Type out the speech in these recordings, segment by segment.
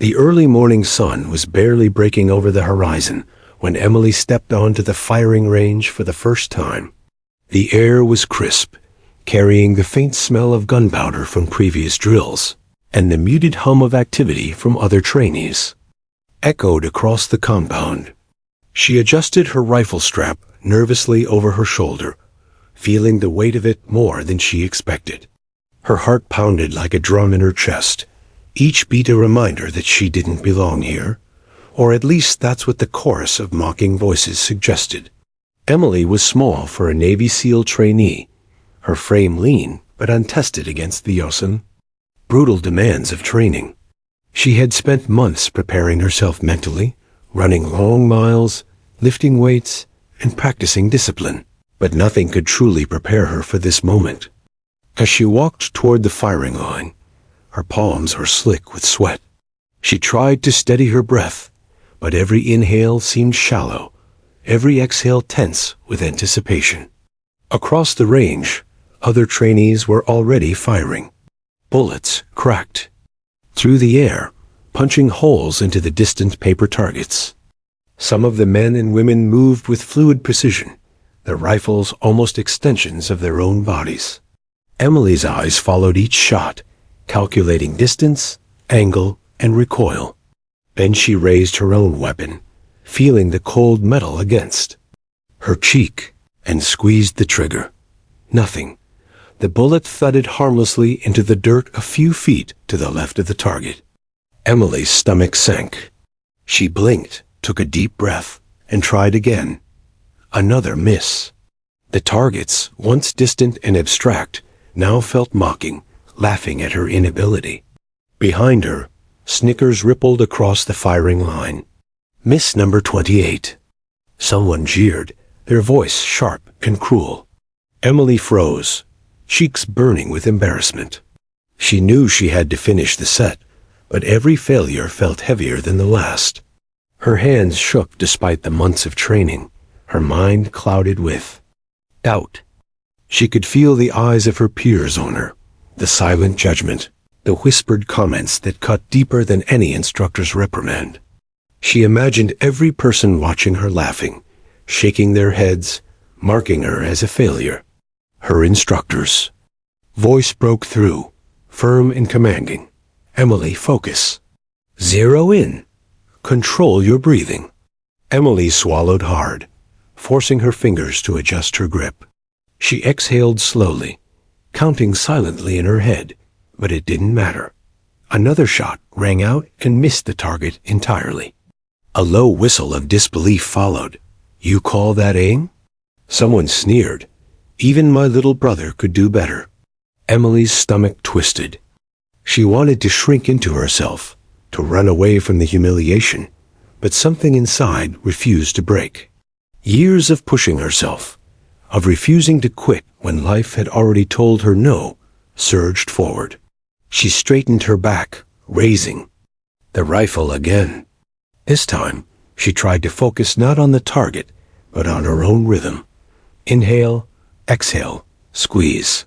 The early morning sun was barely breaking over the horizon when Emily stepped onto the firing range for the first time. The air was crisp, carrying the faint smell of gunpowder from previous drills, and the muted hum of activity from other trainees echoed across the compound. She adjusted her rifle strap nervously over her shoulder, feeling the weight of it more than she expected. Her heart pounded like a drum in her chest, each beat a reminder that she didn't belong here, or at least that's what the chorus of mocking voices suggested. Emily was small for a Navy SEAL trainee, her frame lean but untested against the brutal demands of training. She had spent months preparing herself mentally, running long miles, lifting weights, and practicing discipline, but nothing could truly prepare her for this moment. As she walked toward the firing line, her palms were slick with sweat. She tried to steady her breath, but every inhale seemed shallow, every exhale tense with anticipation. Across the range, other trainees were already firing. Bullets cracked through the air, punching holes into the distant paper targets. Some of the men and women moved with fluid precision, their rifles almost extensions of their own bodies. Emily's eyes followed each shot, calculating distance, angle, and recoil. Then she raised her own weapon, feeling the cold metal against her cheek, and squeezed the trigger. Nothing. The bullet thudded harmlessly into the dirt a few feet to the left of the target. Emily's stomach sank. She blinked, took a deep breath, and tried again. Another miss. The targets, once distant and abstract, now felt mocking, laughing at her inability. Behind her, snickers rippled across the firing line. Miss number 28. Someone jeered, their voice sharp and cruel. Emily froze, cheeks burning with embarrassment. She knew she had to finish the set, but every failure felt heavier than the last. Her hands shook despite the months of training, her mind clouded with doubt. She could feel the eyes of her peers on her, the silent judgment, the whispered comments that cut deeper than any instructor's reprimand. She imagined every person watching her laughing, shaking their heads, marking her as a failure. Her instructor's voice broke through, firm and commanding. Emily, focus. Zero in. Control your breathing. Emily swallowed hard, forcing her fingers to adjust her grip. She exhaled slowly, counting silently in her head, but it didn't matter. Another shot rang out and missed the target entirely. A low whistle of disbelief followed. You call that aim? Someone sneered. Even my little brother could do better. Emily's stomach twisted. She wanted to shrink into herself, to run away from the humiliation, but something inside refused to break. Years of pushing herself, of refusing to quit when life had already told her no, surged forward. She straightened her back, raising the rifle again. This time, she tried to focus not on the target, but on her own rhythm. Inhale, exhale, squeeze.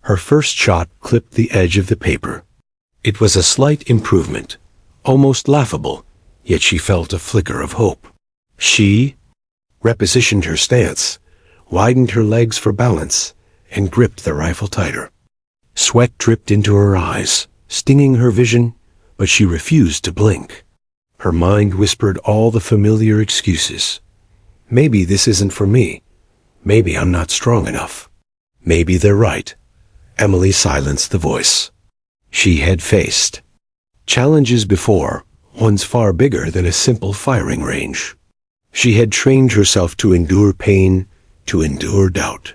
Her first shot clipped the edge of the paper. It was a slight improvement, almost laughable, yet she felt a flicker of hope. She repositioned her stance, widened her legs for balance, and gripped the rifle tighter. Sweat dripped into her eyes, stinging her vision, but she refused to blink. Her mind whispered all the familiar excuses. Maybe this isn't for me. Maybe I'm not strong enough. Maybe they're right. Emily silenced the voice. She had faced challenges before, ones far bigger than a simple firing range. She had trained herself to endure pain, to endure doubt.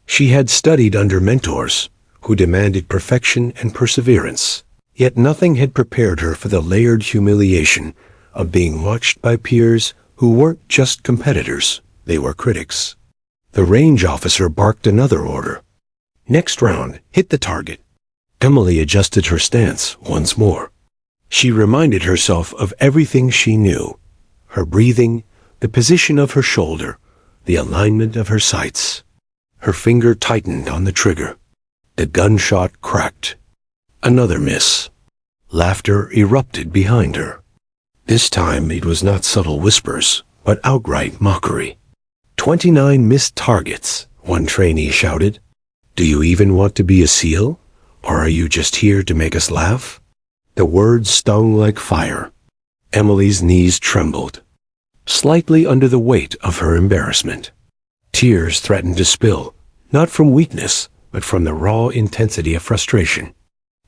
She had studied under mentors who demanded perfection and perseverance, yet nothing had prepared her for the layered humiliation of being watched by peers who weren't just competitors, they were critics. The range officer barked another order. Next round, hit the target. Emily adjusted her stance once more. She reminded herself of everything she knew, her breathing, the position of her shoulder, the alignment of her sights. Her finger tightened on the trigger. The gunshot cracked. Another miss. Laughter erupted behind her. This time it was not subtle whispers, but outright mockery. 29 missed targets, one trainee shouted. Do you even want to be a SEAL? Or are you just here to make us laugh? The words stung like fire. Emily's knees trembled, slightly under the weight of her embarrassment. Tears threatened to spill, not from weakness, but from the raw intensity of frustration.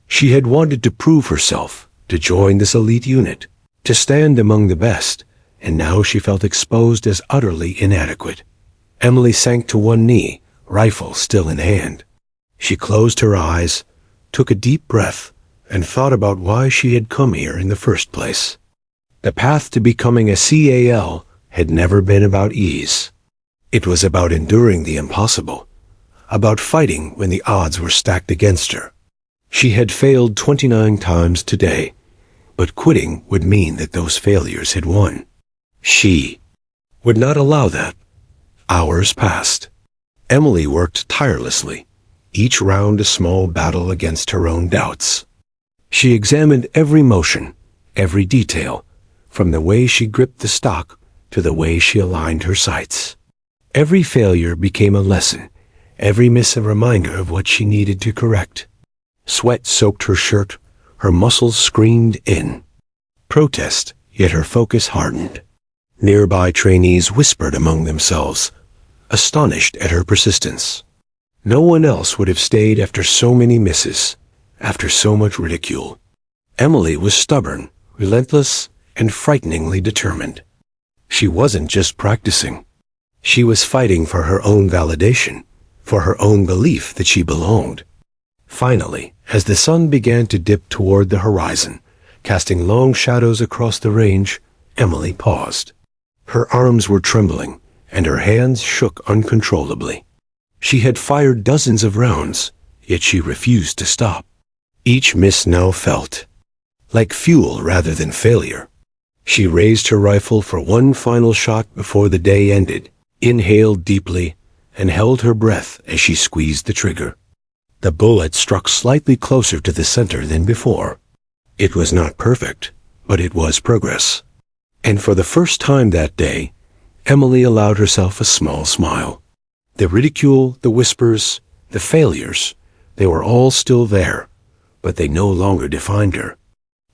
She had wanted to prove herself, to join this elite unit, to stand among the best, and now she felt exposed as utterly inadequate. Emily sank to one knee, rifle still in hand. She closed her eyes, took a deep breath, and thought about why she had come here in the first place. The path to becoming a CAL had never been about ease. It was about enduring the impossible, about fighting when the odds were stacked against her. She had failed 29 times today, but quitting would mean that those failures had won. She would not allow that. Hours passed. Emily worked tirelessly, each round a small battle against her own doubts. She examined every motion, every detail, from the way she gripped the stock to the way she aligned her sights. Every failure became a lesson, every miss a reminder of what she needed to correct. Sweat soaked her shirt, her muscles screamed in protest, yet her focus hardened. Nearby trainees whispered among themselves, astonished at her persistence. No one else would have stayed after so many misses, after so much ridicule. Emily was stubborn, relentless, and frighteningly determined. She wasn't just practicing. She was fighting for her own validation, for her own belief that she belonged. Finally, as the sun began to dip toward the horizon, casting long shadows across the range, Emily paused. Her arms were trembling, and her hands shook uncontrollably. She had fired dozens of rounds, yet she refused to stop. Each miss now felt like fuel rather than failure. She raised her rifle for one final shot before the day ended, inhaled deeply, and held her breath as she squeezed the trigger. The bullet struck slightly closer to the center than before. It was not perfect, but it was progress. And for the first time that day, Emily allowed herself a small smile. The ridicule, the whispers, the failures, they were all still there, but they no longer defined her.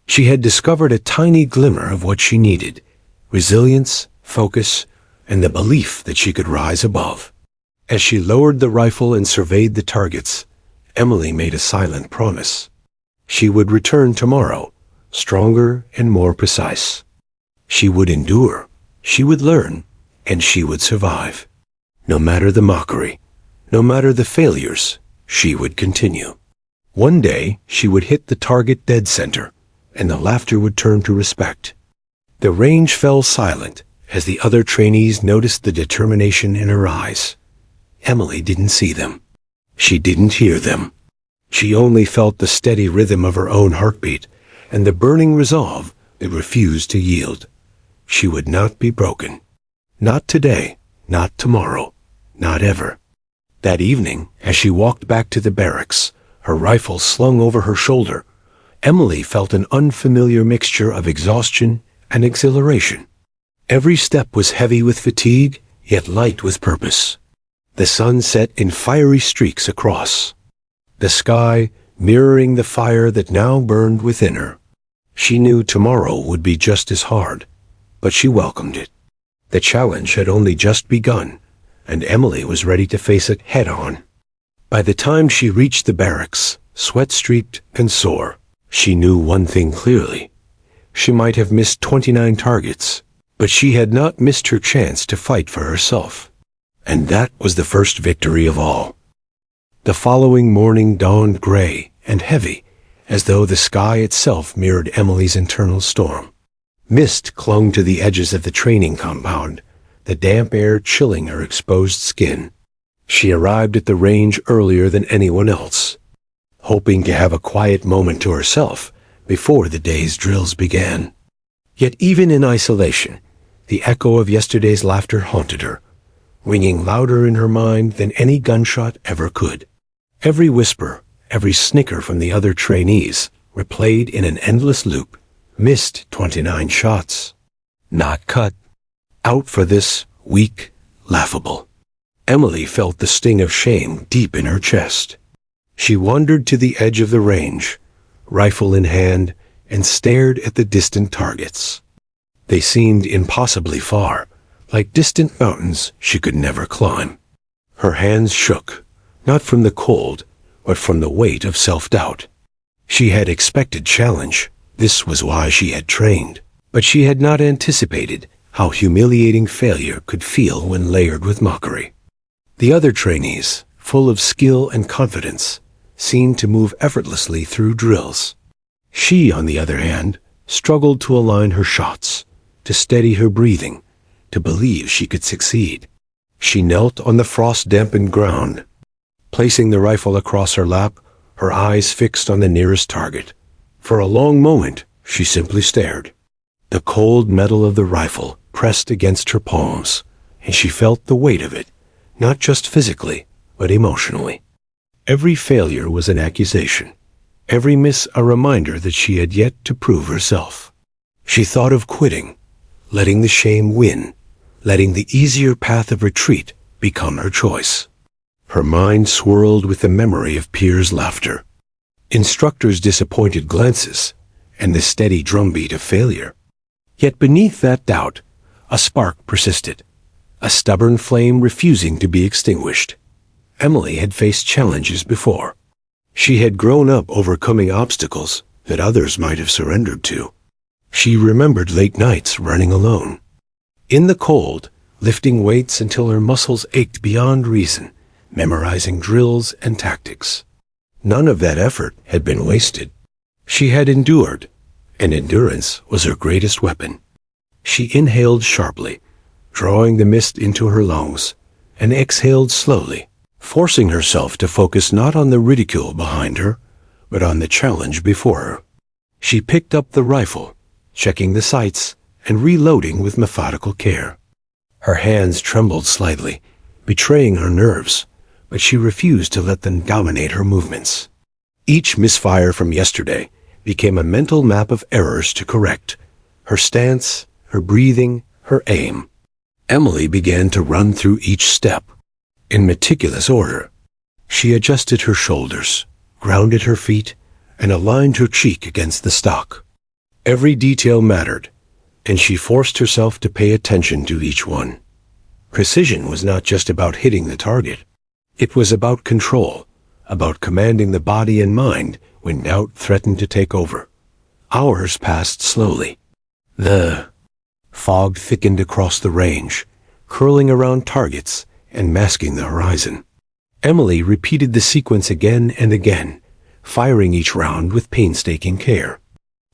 She had discovered a tiny glimmer of what she needed: resilience, focus, and the belief that she could rise above. As she lowered the rifle and surveyed the targets, Emily made a silent promise. She would return tomorrow, stronger and more precise. She would endure, she would learn, and she would survive. No matter the mockery, no matter the failures, she would continue. One day, she would hit the target dead center, and the laughter would turn to respect. The range fell silent as the other trainees noticed the determination in her eyes. Emily didn't see them. She didn't hear them. She only felt the steady rhythm of her own heartbeat and the burning resolve that refused to yield. She would not be broken. Not today, not tomorrow, not ever. That evening, as she walked back to the barracks, her rifle slung over her shoulder, Emily felt an unfamiliar mixture of exhaustion and exhilaration. Every step was heavy with fatigue, yet light with purpose. The sun set in fiery streaks across the sky, mirroring the fire that now burned within her. She knew tomorrow would be just as hard, but she welcomed it. The challenge had only just begun, and Emily was ready to face it head-on. By the time she reached the barracks, sweat-streaked and sore, she knew one thing clearly. She might have missed 29 targets, but she had not missed her chance to fight for herself. And that was the first victory of all. The following morning dawned gray and heavy, as though the sky itself mirrored Emily's internal storm. Mist clung to the edges of the training compound, the damp air chilling her exposed skin. She arrived at the range earlier than anyone else, hoping to have a quiet moment to herself before the day's drills began. Yet even in isolation, the echo of yesterday's laughter haunted her, ringing louder in her mind than any gunshot ever could. Every whisper, every snicker from the other trainees, replayed in an endless loop, missed 29 shots. Not cut. Out for this, weak, laughable. Emily felt the sting of shame deep in her chest. She wandered to the edge of the range, rifle in hand, and stared at the distant targets. They seemed impossibly far, like distant mountains she could never climb. Her hands shook, not from the cold, but from the weight of self-doubt. She had expected challenge. This was why she had trained. But she had not anticipated how humiliating failure could feel when layered with mockery. The other trainees, full of skill and confidence, seemed to move effortlessly through drills. She, on the other hand, struggled to align her shots, to steady her breathing, to believe she could succeed. She knelt on the frost-dampened ground, placing the rifle across her lap, her eyes fixed on the nearest target. For a long moment, she simply stared. The cold metal of the rifle pressed against her palms, and she felt the weight of it, not just physically, but emotionally. Every failure was an accusation, every miss a reminder that she had yet to prove herself. She thought of quitting, letting the shame win, letting the easier path of retreat become her choice. Her mind swirled with the memory of peers' laughter, instructors' disappointed glances, and the steady drumbeat of failure. Yet beneath that doubt, a spark persisted, a stubborn flame refusing to be extinguished. Emily had faced challenges before. She had grown up overcoming obstacles that others might have surrendered to. She remembered late nights running alone. In the cold, lifting weights until her muscles ached beyond reason, memorizing drills and tactics. None of that effort had been wasted. She had endured, and endurance was her greatest weapon. She inhaled sharply, drawing the mist into her lungs, and exhaled slowly, forcing herself to focus not on the ridicule behind her, but on the challenge before her. She picked up the rifle, checking the sights and reloading with methodical care. Her hands trembled slightly, betraying her nerves, but she refused to let them dominate her movements. Each misfire from yesterday became a mental map of errors to correct. Her stance, her breathing, her aim. Emily began to run through each step, in meticulous order. She adjusted her shoulders, grounded her feet, and aligned her cheek against the stock. Every detail mattered, and she forced herself to pay attention to each one. Precision was not just about hitting the target. It was about control, about commanding the body and mind when doubt threatened to take over. Hours passed slowly. The fog thickened across the range, curling around targets and masking the horizon. Emily repeated the sequence again and again, firing each round with painstaking care.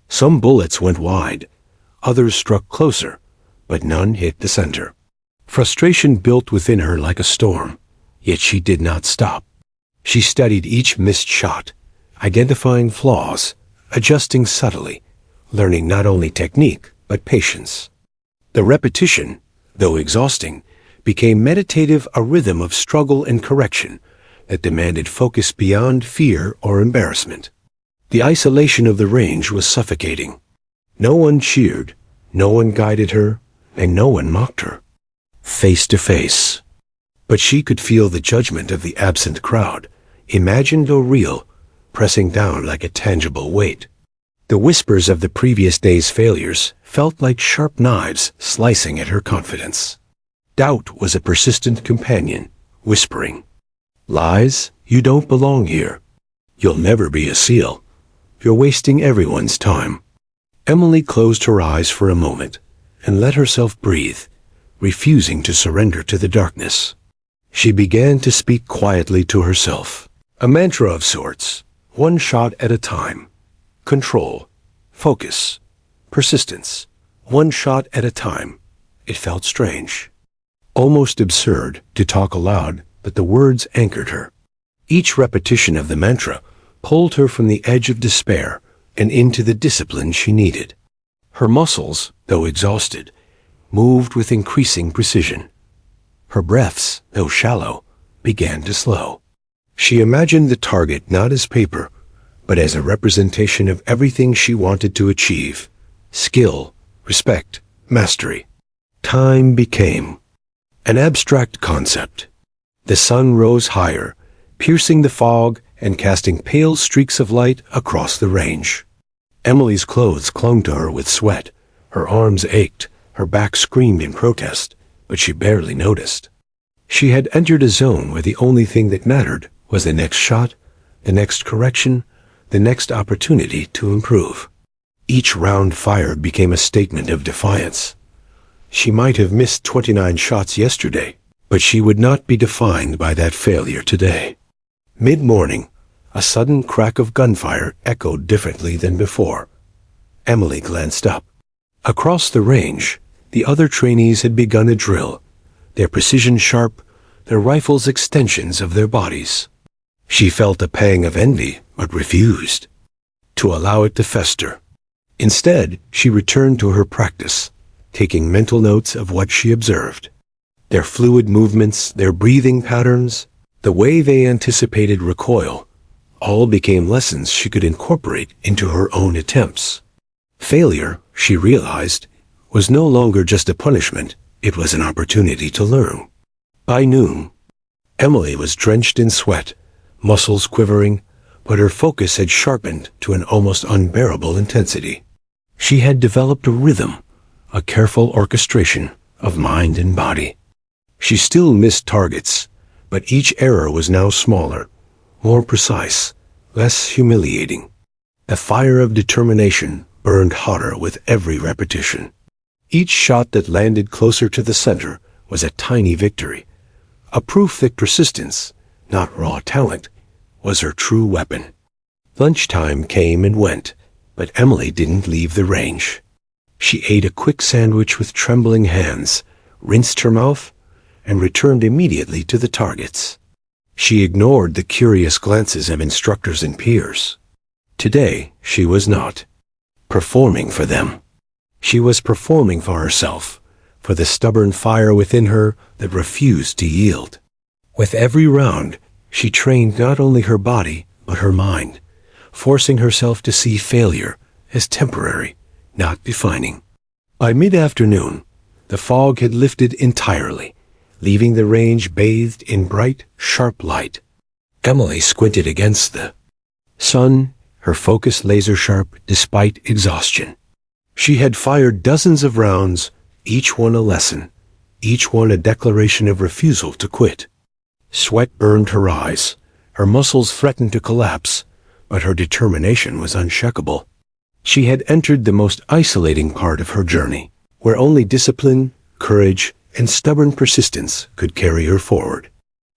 Some bullets went wide, others struck closer, but none hit the center. Frustration built within her like a storm, yet she did not stop. She studied each missed shot, identifying flaws, adjusting subtly, learning not only technique, but patience. The repetition, though exhausting, became meditative, a rhythm of struggle and correction that demanded focus beyond fear or embarrassment. The isolation of the range was suffocating. No one cheered, no one guided her, and no one mocked her. Face to face. But she could feel the judgment of the absent crowd, imagined or real, pressing down like a tangible weight. The whispers of the previous day's failures felt like sharp knives slicing at her confidence. Doubt was a persistent companion, whispering, "Lies, you don't belong here. You'll never be a SEAL. You're wasting everyone's time." Emily closed her eyes for a moment and let herself breathe, refusing to surrender to the darkness. She began to speak quietly to herself, a mantra of sorts, one shot at a time. Control, focus, persistence, one shot at a time. It felt strange, almost absurd to talk aloud, but the words anchored her. Each repetition of the mantra pulled her from the edge of despair and into the discipline she needed. Her muscles, though exhausted, moved with increasing precision. Her breaths, though shallow, began to slow. She imagined the target not as paper, but as a representation of everything she wanted to achieve: skill, respect, mastery. Time became an abstract concept. The sun rose higher, piercing the fog and casting pale streaks of light across the range. Emily's clothes clung to her with sweat. Her arms ached, her back screamed in protest, but she barely noticed. She had entered a zone where the only thing that mattered was the next shot, the next correction, the next opportunity to improve. Each round fired became a statement of defiance. She might have missed 29 shots yesterday, but she would not be defined by that failure today. Mid-morning, a sudden crack of gunfire echoed differently than before. Emily glanced up. Across the range, the other trainees had begun a drill, their precision sharp, their rifles extensions of their bodies. She felt a pang of envy, but refused to allow it to fester. Instead, she returned to her practice, taking mental notes of what she observed. Their fluid movements, their breathing patterns, the way they anticipated recoil, all became lessons she could incorporate into her own attempts. Failure, she realized, was no longer just a punishment, it was an opportunity to learn. By noon, Emily was drenched in sweat, muscles quivering, but her focus had sharpened to an almost unbearable intensity. She had developed a rhythm, a careful orchestration of mind and body. She still missed targets, but each error was now smaller, more precise, less humiliating. The fire of determination burned hotter with every repetition. Each shot that landed closer to the center was a tiny victory, a proof that persistence, not raw talent, was her true weapon. Lunchtime came and went, but Emily didn't leave the range. She ate a quick sandwich with trembling hands, rinsed her mouth, and returned immediately to the targets. She ignored the curious glances of instructors and peers. Today, she was not performing for them. She was performing for herself, for the stubborn fire within her that refused to yield. With every round, she trained not only her body, but her mind, forcing herself to see failure as temporary, not defining. By mid-afternoon, the fog had lifted entirely, leaving the range bathed in bright, sharp light. Emily squinted against the sun, her focus laser-sharp despite exhaustion. She had fired dozens of rounds, each one a lesson, each one a declaration of refusal to quit. Sweat burned her eyes, her muscles threatened to collapse, but her determination was unshakable. She had entered the most isolating part of her journey, where only discipline, courage, and stubborn persistence could carry her forward.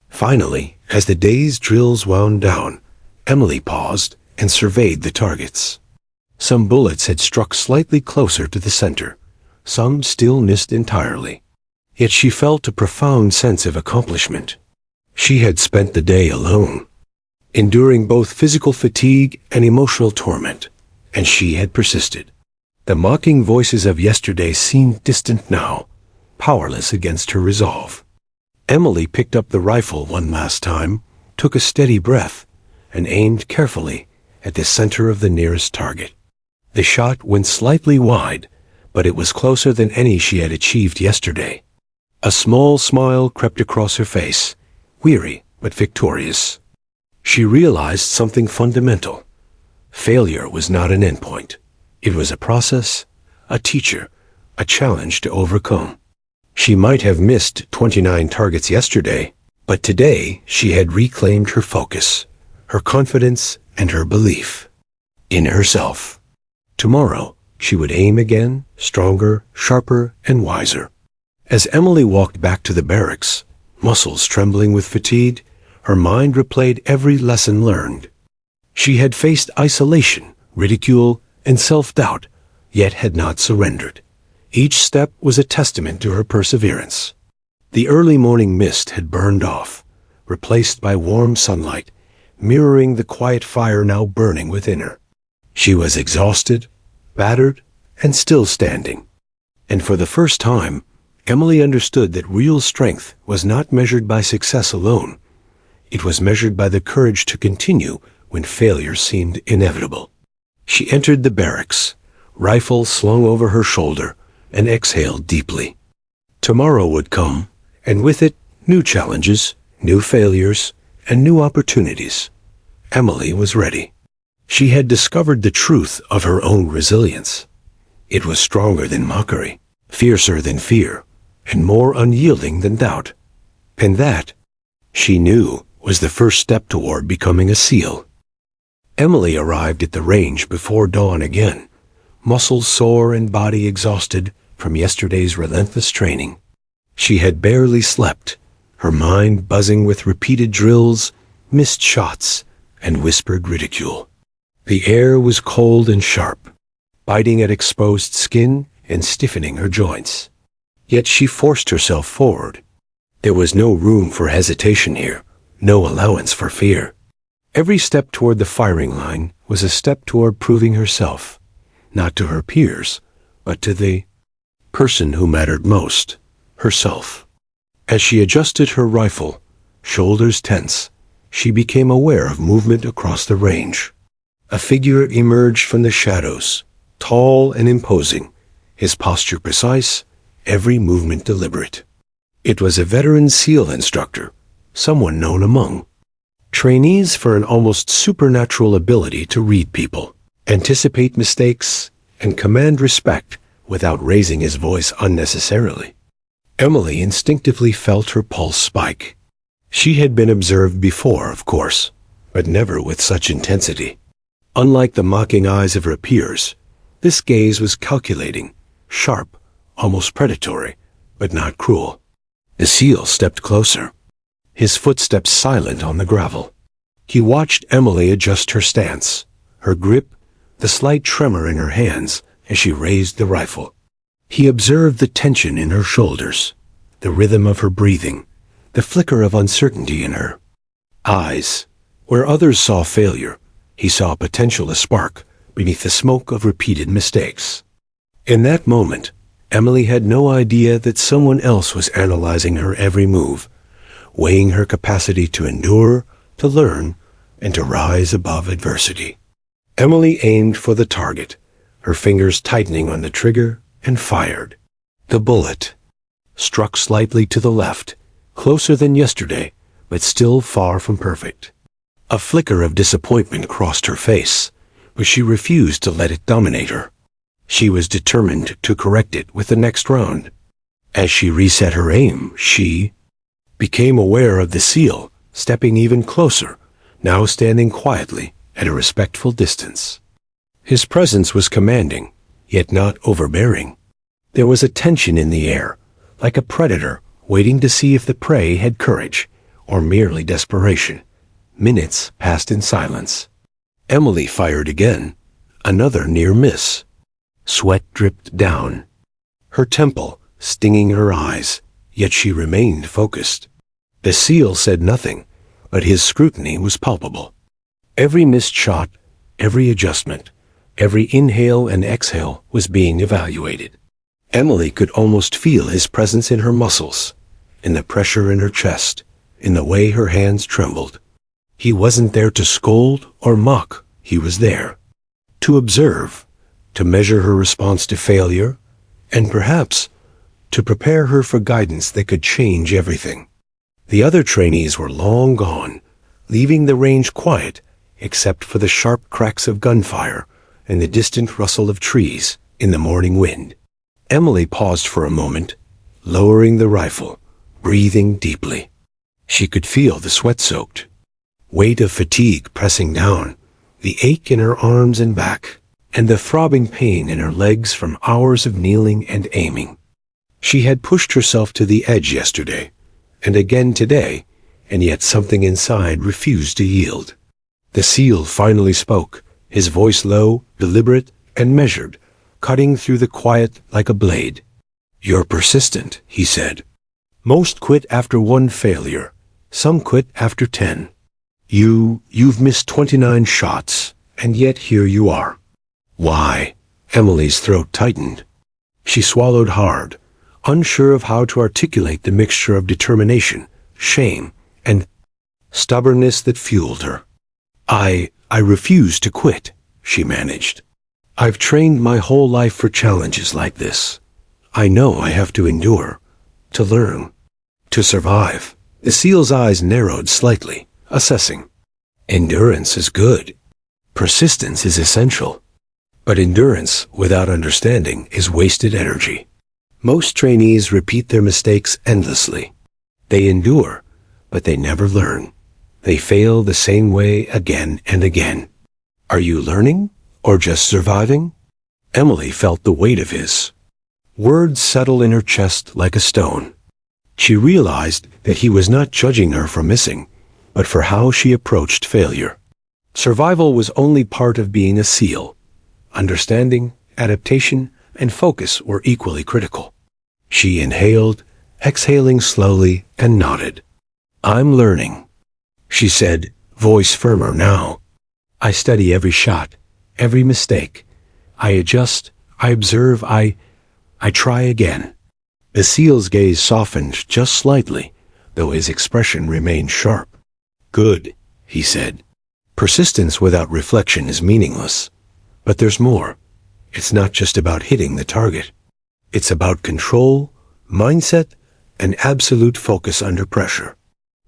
Finally, as the day's drills wound down, Emily paused and surveyed the targets. Some bullets had struck slightly closer to the center, some still missed entirely. Yet she felt a profound sense of accomplishment. She had spent the day alone, enduring both physical fatigue and emotional torment, and she had persisted. The mocking voices of yesterday seemed distant now, powerless against her resolve. Emily picked up the rifle one last time, took a steady breath, and aimed carefully at the center of the nearest target. The shot went slightly wide, but it was closer than any she had achieved yesterday. A small smile crept across her face, weary but victorious. She realized something fundamental. Failure was not an endpoint. It was a process, a teacher, a challenge to overcome. She might have missed 29 targets yesterday, but today she had reclaimed her focus, her confidence, and her belief in herself. Tomorrow, she would aim again, stronger, sharper, and wiser. As Emily walked back to the barracks, muscles trembling with fatigue, her mind replayed every lesson learned. She had faced isolation, ridicule, and self-doubt, yet had not surrendered. Each step was a testament to her perseverance. The early morning mist had burned off, replaced by warm sunlight, mirroring the quiet fire now burning within her. She was exhausted, battered, and still standing. And for the first time, Emily understood that real strength was not measured by success alone. It was measured by the courage to continue when failure seemed inevitable. She entered the barracks, rifle slung over her shoulder, and exhaled deeply. Tomorrow would come, and with it, new challenges, new failures, and new opportunities. Emily was ready. She had discovered the truth of her own resilience. It was stronger than mockery, fiercer than fear, and more unyielding than doubt. And that, she knew, was the first step toward becoming a SEAL. Emily arrived at the range before dawn again, muscles sore and body exhausted from yesterday's relentless training. She had barely slept, her mind buzzing with repeated drills, missed shots, and whispered ridicule. The air was cold and sharp, biting at exposed skin and stiffening her joints. Yet she forced herself forward. There was no room for hesitation here, no allowance for fear. Every step toward the firing line was a step toward proving herself, not to her peers, but to the person who mattered most, herself. As she adjusted her rifle, shoulders tense, she became aware of movement across the range. A figure emerged from the shadows, tall and imposing, his posture precise, every movement deliberate. It was a veteran SEAL instructor, someone known among trainees for an almost supernatural ability to read people, anticipate mistakes, and command respect without raising his voice unnecessarily. Emily instinctively felt her pulse spike. She had been observed before, of course, but never with such intensity. Unlike the mocking eyes of her peers, this gaze was calculating, sharp, almost predatory, but not cruel. The SEAL stepped closer, his footsteps silent on the gravel. He watched Emily adjust her stance, her grip, the slight tremor in her hands as she raised the rifle. He observed the tension in her shoulders, the rhythm of her breathing, the flicker of uncertainty in her eyes. Where others saw failure, he saw potential a spark beneath the smoke of repeated mistakes. In that moment, Emily had no idea that someone else was analyzing her every move, weighing her capacity to endure, to learn, and to rise above adversity. Emily aimed for the target, her fingers tightening on the trigger, and fired. The bullet struck slightly to the left, closer than yesterday, but still far from perfect. A flicker of disappointment crossed her face, but she refused to let it dominate her. She was determined to correct it with the next round. As she reset her aim, she became aware of the SEAL, stepping even closer, now standing quietly at a respectful distance. His presence was commanding, yet not overbearing. There was a tension in the air, like a predator waiting to see if the prey had courage, or merely desperation. Minutes passed in silence. Emily fired again, another near miss. Sweat dripped down, her temple stinging her eyes, yet she remained focused. The SEAL said nothing, but his scrutiny was palpable. Every missed shot, every adjustment, every inhale and exhale was being evaluated. Emily could almost feel his presence in her muscles, in the pressure in her chest, in the way her hands trembled. He wasn't there to scold or mock, he was there to observe, to measure her response to failure, and perhaps to prepare her for guidance that could change everything. The other trainees were long gone, leaving the range quiet except for the sharp cracks of gunfire and the distant rustle of trees in the morning wind. Emily paused for a moment, lowering the rifle, breathing deeply. She could feel the sweat-soaked weight of fatigue pressing down, the ache in her arms and back, and the throbbing pain in her legs from hours of kneeling and aiming. She had pushed herself to the edge yesterday, and again today, and yet something inside refused to yield. The SEAL finally spoke, his voice low, deliberate, and measured, cutting through the quiet like a blade. "You're persistent," he said. "Most quit after one failure. Some quit after 10. You've missed 29 shots, and yet here you are." "Why?" Emily's throat tightened. She swallowed hard, unsure of how to articulate the mixture of determination, shame, and stubbornness that fueled her. I refuse to quit, she managed. I've trained my whole life for challenges like this. I know I have to endure, to learn, to survive. The seal's eyes narrowed slightly, assessing. Endurance is good. Persistence is essential. But endurance without understanding is wasted energy. Most trainees repeat their mistakes endlessly. They endure, but they never learn. They fail the same way again and again. Are you learning or just surviving? Emily felt the weight of his words settle in her chest like a stone. She realized that he was not judging her for missing, but for how she approached failure. Survival was only part of being a SEAL. Understanding, adaptation, and focus were equally critical. She inhaled, exhaling slowly, and nodded. I'm learning, she said, voice firmer now. I study every shot, every mistake. I adjust, I observe, I try again. The SEAL's gaze softened just slightly, though his expression remained sharp. Good, he said. Persistence without reflection is meaningless. But there's more. It's not just about hitting the target. It's about control, mindset, and absolute focus under pressure.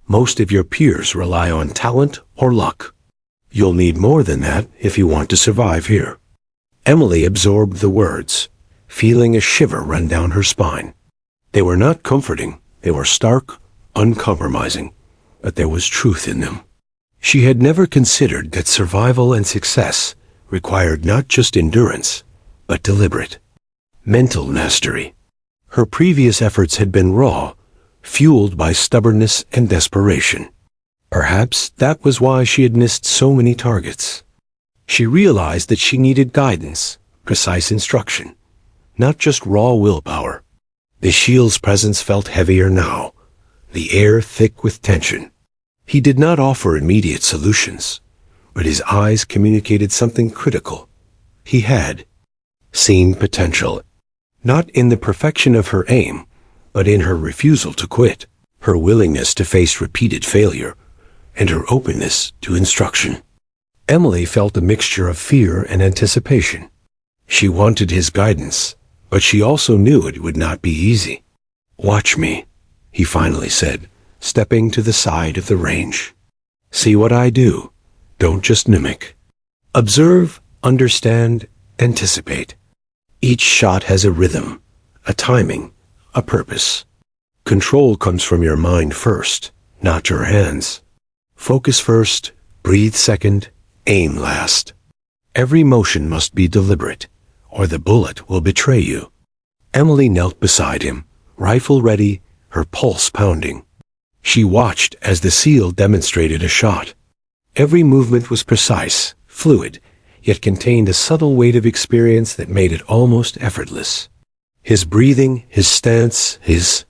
Most of your peers rely on talent or luck. You'll need more than that if you want to survive here. Emily absorbed the words, feeling a shiver run down her spine. They were not comforting, they were stark, uncompromising, but there was truth in them. She had never considered that survival and success required not just endurance, but deliberate, mental mastery. Her previous efforts had been raw, fueled by stubbornness and desperation. Perhaps that was why she had missed so many targets. She realized that she needed guidance, precise instruction, not just raw willpower. The SEAL's presence felt heavier now, the air thick with tension. He did not offer immediate solutions, but his eyes communicated something critical. He had seen potential, not in the perfection of her aim, but in her refusal to quit, her willingness to face repeated failure, and her openness to instruction. Emily felt a mixture of fear and anticipation. She wanted his guidance, but she also knew it would not be easy. Watch me, he finally said, stepping to the side of the range. See what I do. Don't just mimic. Observe, understand, anticipate. Each shot has a rhythm, a timing, a purpose. Control comes from your mind first, not your hands. Focus first, breathe second, aim last. Every motion must be deliberate, or the bullet will betray you. Emily knelt beside him, rifle ready, her pulse pounding. She watched as the SEAL demonstrated a shot. Every movement was precise, fluid, yet contained a subtle weight of experience that made it almost effortless. His breathing, his stance, his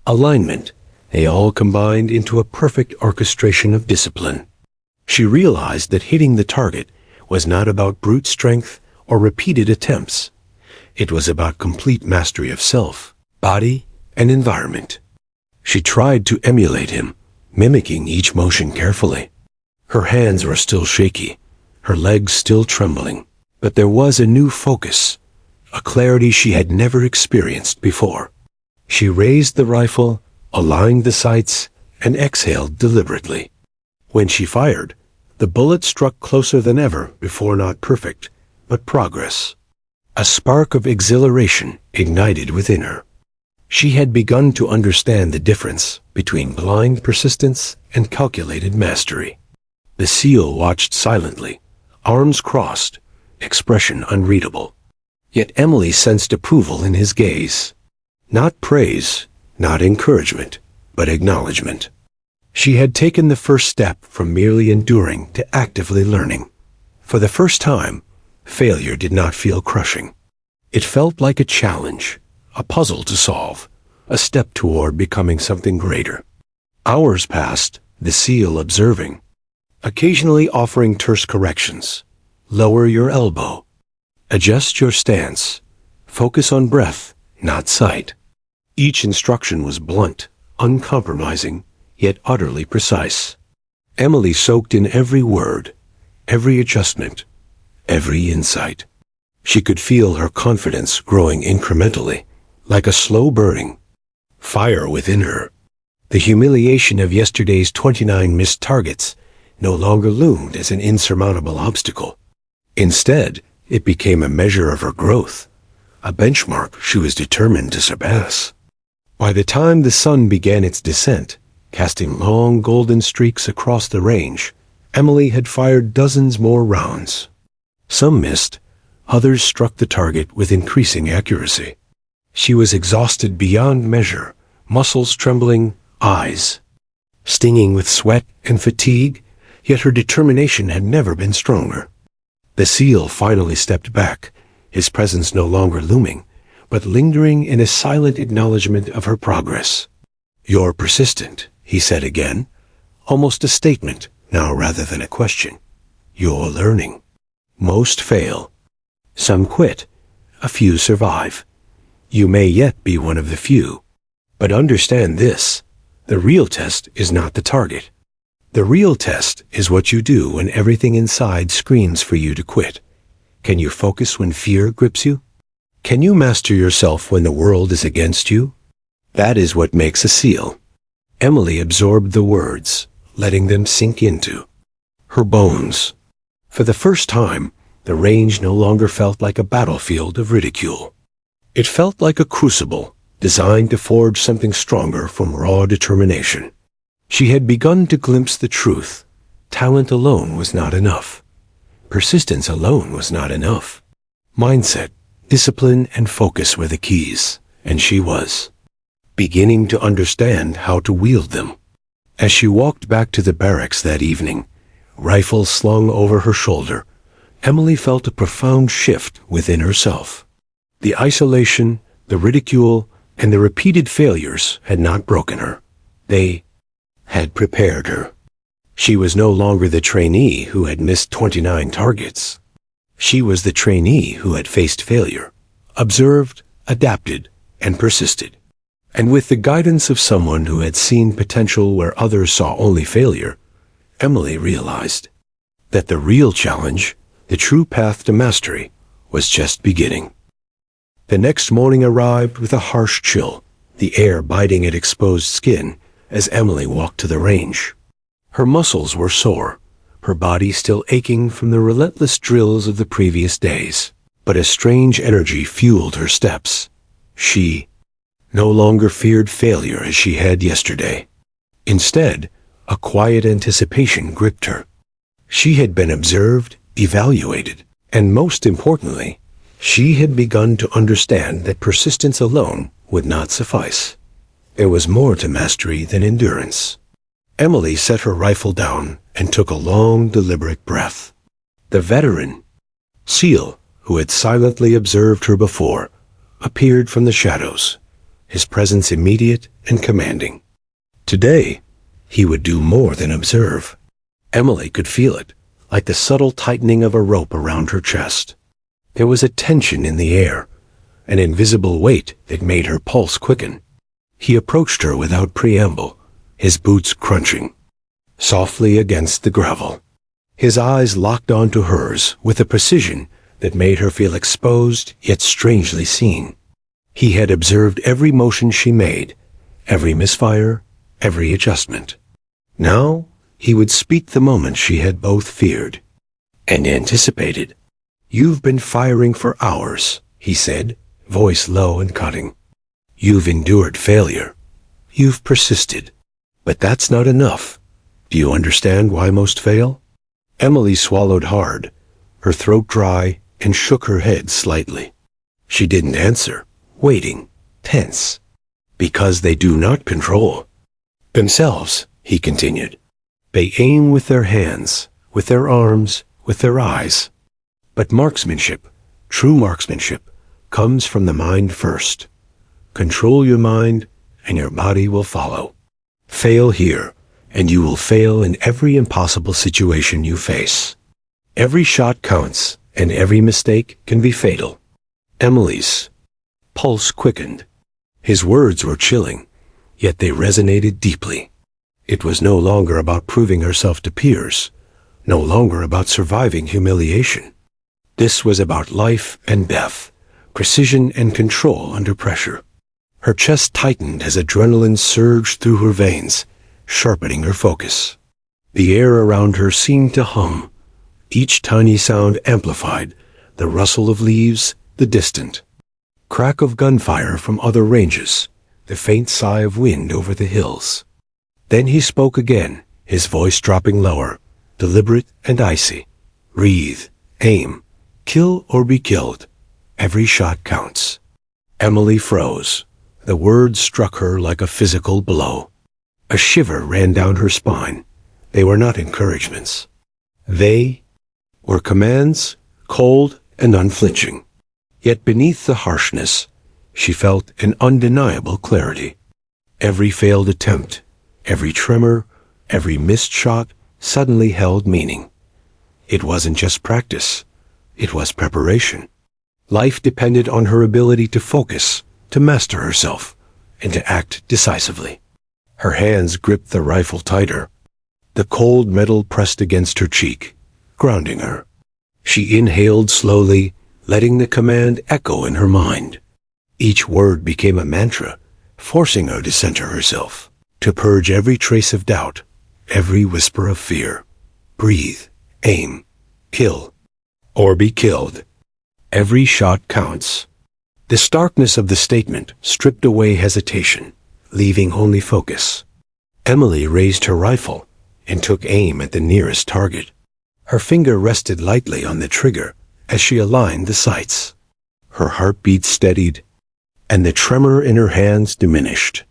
alignment, they all combined into a perfect orchestration of discipline. She realized that hitting the target was not about brute strength or repeated attempts. It was about complete mastery of self, body, and environment. She tried to emulate him, mimicking each motion carefully. Her hands were still shaky, her legs still trembling, but there was a new focus, a clarity she had never experienced before. She raised the rifle, aligned the sights, and exhaled deliberately. When she fired, the bullet struck closer than ever before, not perfect, but progress. A spark of exhilaration ignited within her. She had begun to understand the difference between blind persistence and calculated mastery. The SEAL watched silently, arms crossed, expression unreadable. Yet Emily sensed approval in his gaze. Not praise, not encouragement, but acknowledgement. She had taken the first step from merely enduring to actively learning. For the first time, failure did not feel crushing. It felt like a challenge, a puzzle to solve, a step toward becoming something greater. Hours passed, the SEAL observing, occasionally offering terse corrections. Lower your elbow. Adjust your stance. Focus on breath, not sight. Each instruction was blunt, uncompromising, yet utterly precise. Emily soaked in every word, every adjustment, every insight. She could feel her confidence growing incrementally, like a slow burning fire within her. The humiliation of yesterday's 29 missed targets no longer loomed as an insurmountable obstacle. Instead, it became a measure of her growth, a benchmark she was determined to surpass. By the time the sun began its descent, casting long golden streaks across the range, Emily had fired dozens more rounds. Some missed, others struck the target with increasing accuracy. She was exhausted beyond measure, muscles trembling, eyes stinging with sweat and fatigue, yet her determination had never been stronger. The seal finally stepped back, his presence no longer looming, but lingering in a silent acknowledgement of her progress. "You're persistent," he said again, almost a statement now rather than a question. "You're learning. Most fail. Some quit. A few survive. You may yet be one of the few. But understand this, the real test is not the target. The real test is what you do when everything inside screams for you to quit. Can you focus when fear grips you? Can you master yourself when the world is against you? That is what makes a SEAL." Emily absorbed the words, letting them sink into her bones. For the first time, the range no longer felt like a battlefield of ridicule. It felt like a crucible, designed to forge something stronger from raw determination. She had begun to glimpse the truth. Talent alone was not enough. Persistence alone was not enough. Mindset, discipline, and focus were the keys, and she was beginning to understand how to wield them. As she walked back to the barracks that evening, rifle slung over her shoulder, Emily felt a profound shift within herself. The isolation, the ridicule, and the repeated failures had not broken her. They had prepared her. She was no longer the trainee who had missed 29 targets. She was the trainee who had faced failure, observed, adapted, and persisted. And with the guidance of someone who had seen potential where others saw only failure, Emily realized that the real challenge, the true path to mastery, was just beginning. The next morning arrived with a harsh chill, the air biting at exposed skin as Emily walked to the range. Her muscles were sore, her body still aching from the relentless drills of the previous days, but a strange energy fueled her steps. She no longer feared failure as she had yesterday. Instead, a quiet anticipation gripped her. She had been observed, evaluated, and most importantly, she had begun to understand that persistence alone would not suffice. There was more to mastery than endurance. Emily set her rifle down and took a long, deliberate breath. The veteran SEAL, who had silently observed her before, appeared from the shadows, his presence immediate and commanding. Today, he would do more than observe. Emily could feel it, like the subtle tightening of a rope around her chest. There was a tension in the air, an invisible weight that made her pulse quicken. He approached her without preamble, his boots crunching softly against the gravel. His eyes locked onto hers with a precision that made her feel exposed yet strangely seen. He had observed every motion she made, every misfire, every adjustment. Now he would speak the moment she had both feared and anticipated. "You've been firing for hours," he said, voice low and cutting. "You've endured failure. You've persisted. But that's not enough. Do you understand why most fail?" Emily swallowed hard, her throat dry, and shook her head slightly. She didn't answer, waiting, tense. "Because they do not control themselves," he continued. "They aim with their hands, with their arms, with their eyes. But marksmanship, true marksmanship, comes from the mind first. Control your mind, and your body will follow. Fail here, and you will fail in every impossible situation you face. Every shot counts, and every mistake can be fatal." Emily's pulse quickened. His words were chilling, yet they resonated deeply. It was no longer about proving herself to peers, no longer about surviving humiliation. This was about life and death, precision and control under pressure. Her chest tightened as adrenaline surged through her veins, sharpening her focus. The air around her seemed to hum, each tiny sound amplified, the rustle of leaves, the distant crack of gunfire from other ranges, the faint sigh of wind over the hills. Then he spoke again, his voice dropping lower, deliberate and icy. "Breathe, aim, kill or be killed. Every shot counts." Emily froze. The words struck her like a physical blow. A shiver ran down her spine. They were not encouragements. They were commands, cold and unflinching. Yet beneath the harshness, she felt an undeniable clarity. Every failed attempt, every tremor, every missed shot suddenly held meaning. It wasn't just practice. It was preparation. Life depended on her ability to focus, to master herself, and to act decisively. Her hands gripped the rifle tighter. The cold metal pressed against her cheek, grounding her. She inhaled slowly, letting the command echo in her mind. Each word became a mantra, forcing her to center herself, to purge every trace of doubt, every whisper of fear. Breathe, aim, kill, or be killed. Every shot counts. The starkness of the statement stripped away hesitation, leaving only focus. Emily raised her rifle and took aim at the nearest target. Her finger rested lightly on the trigger as she aligned the sights. Her heartbeat steadied, and the tremor in her hands diminished.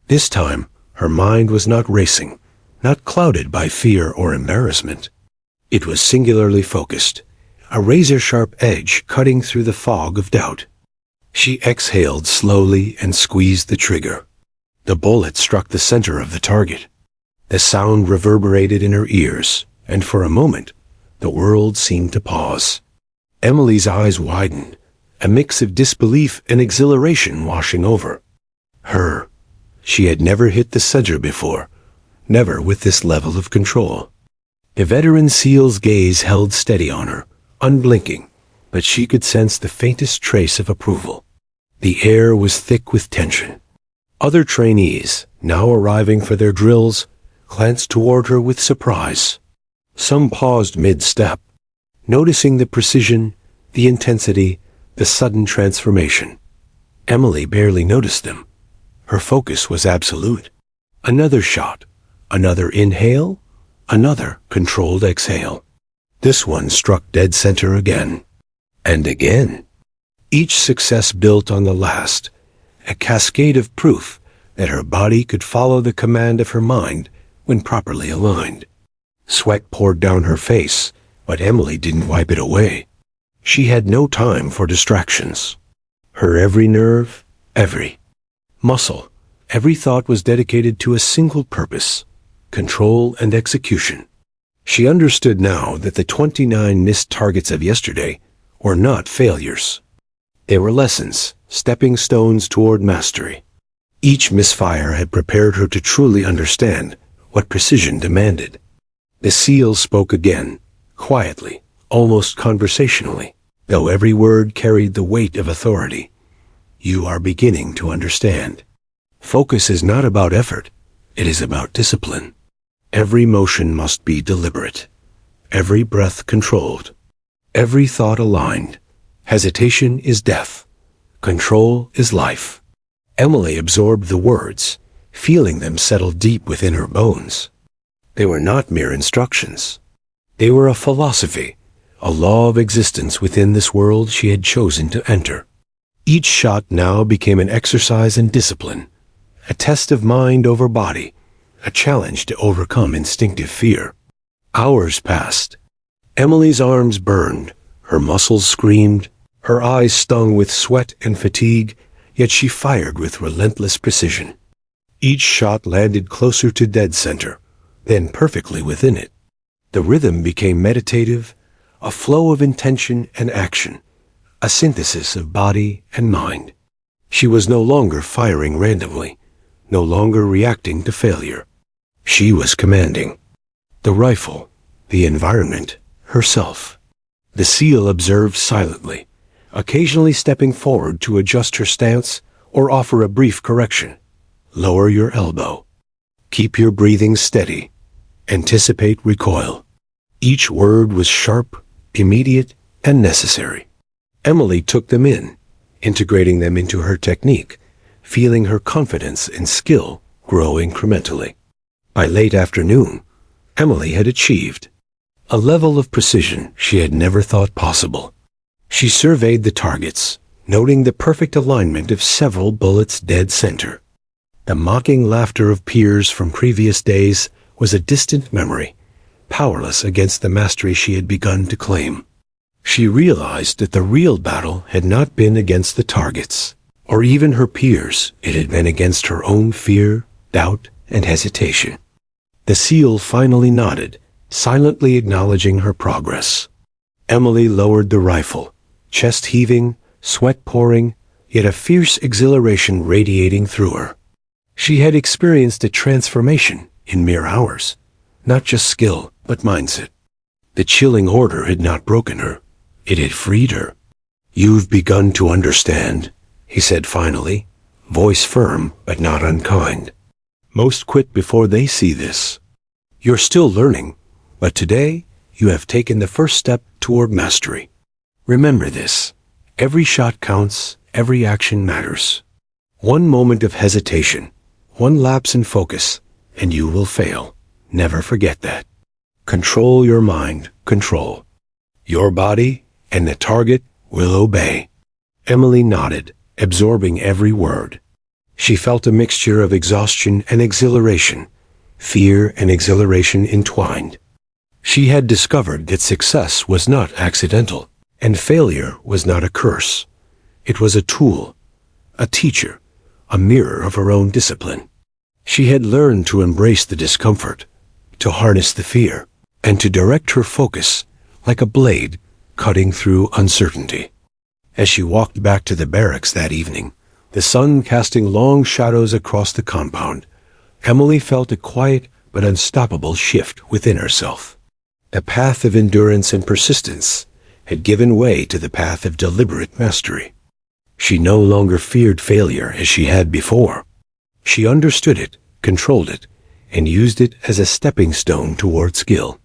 This time, her mind was not racing, not clouded by fear or embarrassment. It was singularly focused, a razor-sharp edge cutting through the fog of doubt. She exhaled slowly and squeezed the trigger. The bullet struck the center of the target. The sound reverberated in her ears, and for a moment, the world seemed to pause. Emily's eyes widened, a mix of disbelief and exhilaration washing over her. She had never hit the center before, never with this level of control. The veteran SEAL's gaze held steady on her, unblinking, but she could sense the faintest trace of approval. The air was thick with tension. Other trainees, now arriving for their drills, glanced toward her with surprise. Some paused mid-step, noticing the precision, the intensity, the sudden transformation. Emily barely noticed them. Her focus was absolute. Another shot, another inhale, another controlled exhale. This one struck dead center again, and again. Each success built on the last, a cascade of proof that her body could follow the command of her mind when properly aligned. Sweat poured down her face, but Emily didn't wipe it away. She had no time for distractions. Her every nerve, every muscle, every thought was dedicated to a single purpose: control and execution. She understood now that the 29 missed targets of yesterday were not failures. They were lessons, stepping stones toward mastery. Each misfire had prepared her to truly understand what precision demanded. The SEAL spoke again, quietly, almost conversationally, though every word carried the weight of authority. "You are beginning to understand. Focus is not about effort, it is about discipline. Every motion must be deliberate, every breath controlled, every thought aligned. Hesitation is death. Control is life." Emily absorbed the words, feeling them settle deep within her bones. They were not mere instructions. They were a philosophy, a law of existence within this world she had chosen to enter. Each shot now became an exercise in discipline, a test of mind over body, a challenge to overcome instinctive fear. Hours passed. Emily's arms burned, her muscles screamed, her eyes stung with sweat and fatigue, yet she fired with relentless precision. Each shot landed closer to dead center, then perfectly within it. The rhythm became meditative, a flow of intention and action, a synthesis of body and mind. She was no longer firing randomly, no longer reacting to failure. She was commanding. The rifle, the environment, herself. The seal observed silently, occasionally stepping forward to adjust her stance or offer a brief correction. Lower your elbow. Keep your breathing steady. Anticipate recoil. Each word was sharp, immediate, and necessary. Emily took them in, integrating them into her technique, feeling her confidence and skill grow incrementally. By late afternoon, Emily had achieved a level of precision she had never thought possible. She surveyed the targets, noting the perfect alignment of several bullets dead center. The mocking laughter of peers from previous days was a distant memory, powerless against the mastery she had begun to claim. She realized that the real battle had not been against the targets, or even her peers. It had been against her own fear, doubt, and hesitation. The seal finally nodded, silently acknowledging her progress. Emily lowered the rifle, chest heaving, sweat pouring, yet a fierce exhilaration radiating through her. She had experienced a transformation in mere hours, not just skill, but mindset. The chilling order had not broken her. It had freed her. "You've begun to understand," he said finally, voice firm but not unkind. "Most quit before they see this. You're still learning, but today you have taken the first step toward mastery. Remember this. Every shot counts, every action matters. One moment of hesitation, one lapse in focus, and you will fail. Never forget that. Control your mind, control. Your body and the target will obey." Emily nodded, absorbing every word. She felt a mixture of exhaustion and exhilaration, fear and exhilaration entwined. She had discovered that success was not accidental, and failure was not a curse. It was a tool, a teacher, a mirror of her own discipline. She had learned to embrace the discomfort, to harness the fear, and to direct her focus like a blade cutting through uncertainty. As she walked back to the barracks that evening, the sun casting long shadows across the compound, Emily felt a quiet but unstoppable shift within herself. A path of endurance and persistence had given way to the path of deliberate mastery. She no longer feared failure as she had before. She understood it, controlled it, and used it as a stepping stone toward skill.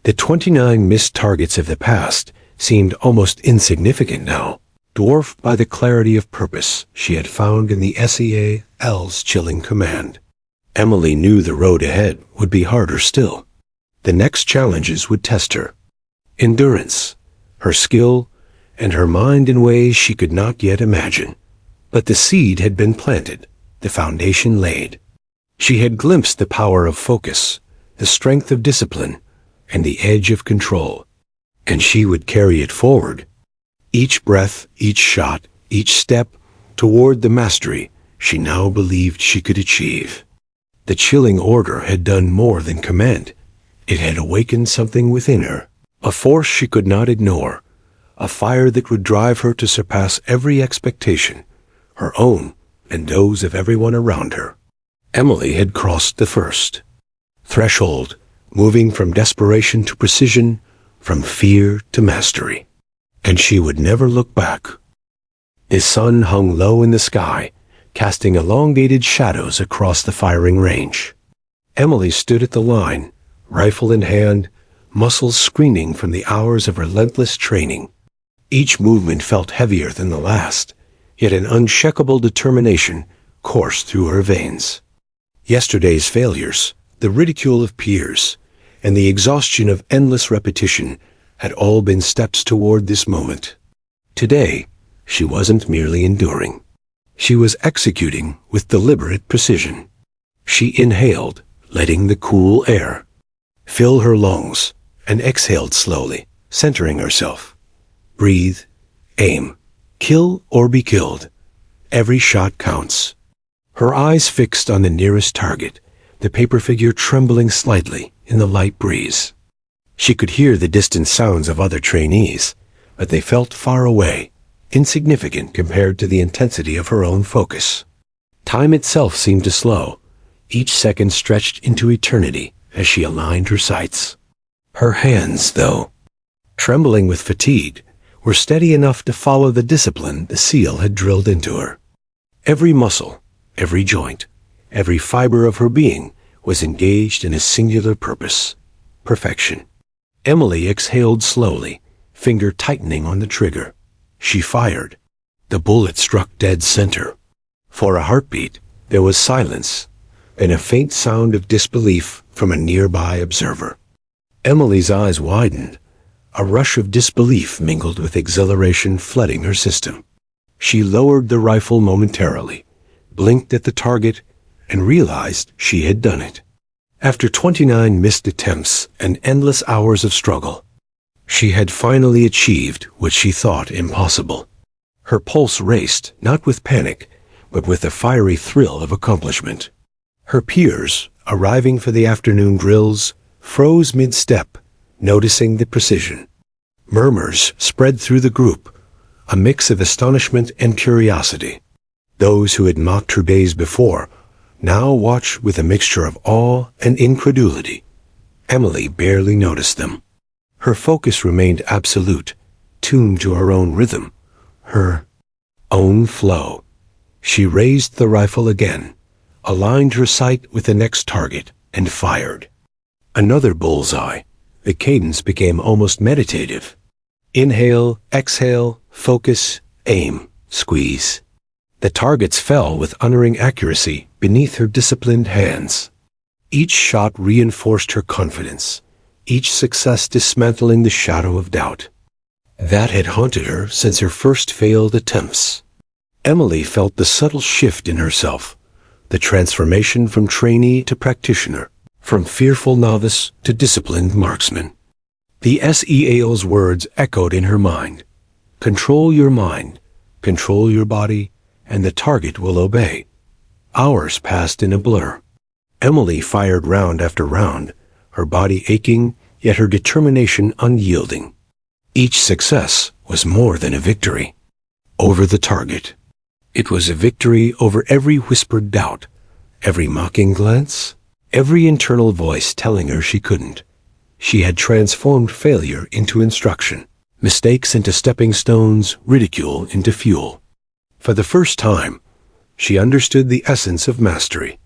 The 29 missed targets of the past seemed almost insignificant now, dwarfed by the clarity of purpose she had found in the SEAL's chilling command. Emily knew the road ahead would be harder still. The next challenges would test her endurance, her skill, and her mind in ways she could not yet imagine. But the seed had been planted, the foundation laid. She had glimpsed the power of focus, the strength of discipline, and the edge of control, and she would carry it forward. Each breath, each shot, each step toward the mastery she now believed she could achieve. The chilling order had done more than command. It had awakened something within her, a force she could not ignore, a fire that would drive her to surpass every expectation, her own and those of everyone around her. Emily had crossed the first threshold, moving from desperation to precision, from fear to mastery. And she would never look back. The sun hung low in the sky, casting elongated shadows across the firing range. Emily stood at the line, rifle in hand, muscles screaming from the hours of relentless training. Each movement felt heavier than the last, yet an unshakable determination coursed through her veins. Yesterday's failures, the ridicule of peers, and the exhaustion of endless repetition had all been steps toward this moment. Today, she wasn't merely enduring. She was executing with deliberate precision. She inhaled, letting the cool air fill her lungs, and exhaled slowly, centering herself. Breathe, aim, kill or be killed. Every shot counts. Her eyes fixed on the nearest target, the paper figure trembling slightly in the light breeze. She could hear the distant sounds of other trainees, but they felt far away, insignificant compared to the intensity of her own focus. Time itself seemed to slow. Each second stretched into eternity as she aligned her sights. Her hands, though, trembling with fatigue, were steady enough to follow the discipline the seal had drilled into her. Every muscle, every joint, every fiber of her being was engaged in a singular purpose: perfection. Emily exhaled slowly, finger tightening on the trigger. She fired. The bullet struck dead center. For a heartbeat, there was silence, and a faint sound of disbelief from a nearby observer. Emily's eyes widened. A rush of disbelief mingled with exhilaration flooding her system. She lowered the rifle momentarily, blinked at the target, and realized she had done it. After 29 missed attempts and endless hours of struggle, she had finally achieved what she thought impossible. Her pulse raced, not with panic, but with the fiery thrill of accomplishment. Her peers, arriving for the afternoon drills, froze mid-step, noticing the precision. Murmurs spread through the group, a mix of astonishment and curiosity. Those who had mocked her days before now watched with a mixture of awe and incredulity. Emily barely noticed them. Her focus remained absolute, tuned to her own rhythm, her own flow. She raised the rifle again, aligned her sight with the next target, and fired. Another bullseye. The cadence became almost meditative. Inhale, exhale, focus, aim, squeeze. The targets fell with unerring accuracy beneath her disciplined hands. Each shot reinforced her confidence, each success dismantling the shadow of doubt that had haunted her since her first failed attempts. Emily felt the subtle shift in herself, the transformation from trainee to practitioner, from fearful novice to disciplined marksman. The SEAL's words echoed in her mind. Control your mind, control your body, and the target will obey. Hours passed in a blur. Emily fired round after round, her body aching, yet her determination unyielding. Each success was more than a victory over the target. It was a victory over every whispered doubt, every mocking glance, every internal voice telling her she couldn't. She had transformed failure into instruction, mistakes into stepping stones, ridicule into fuel. For the first time, she understood the essence of mastery.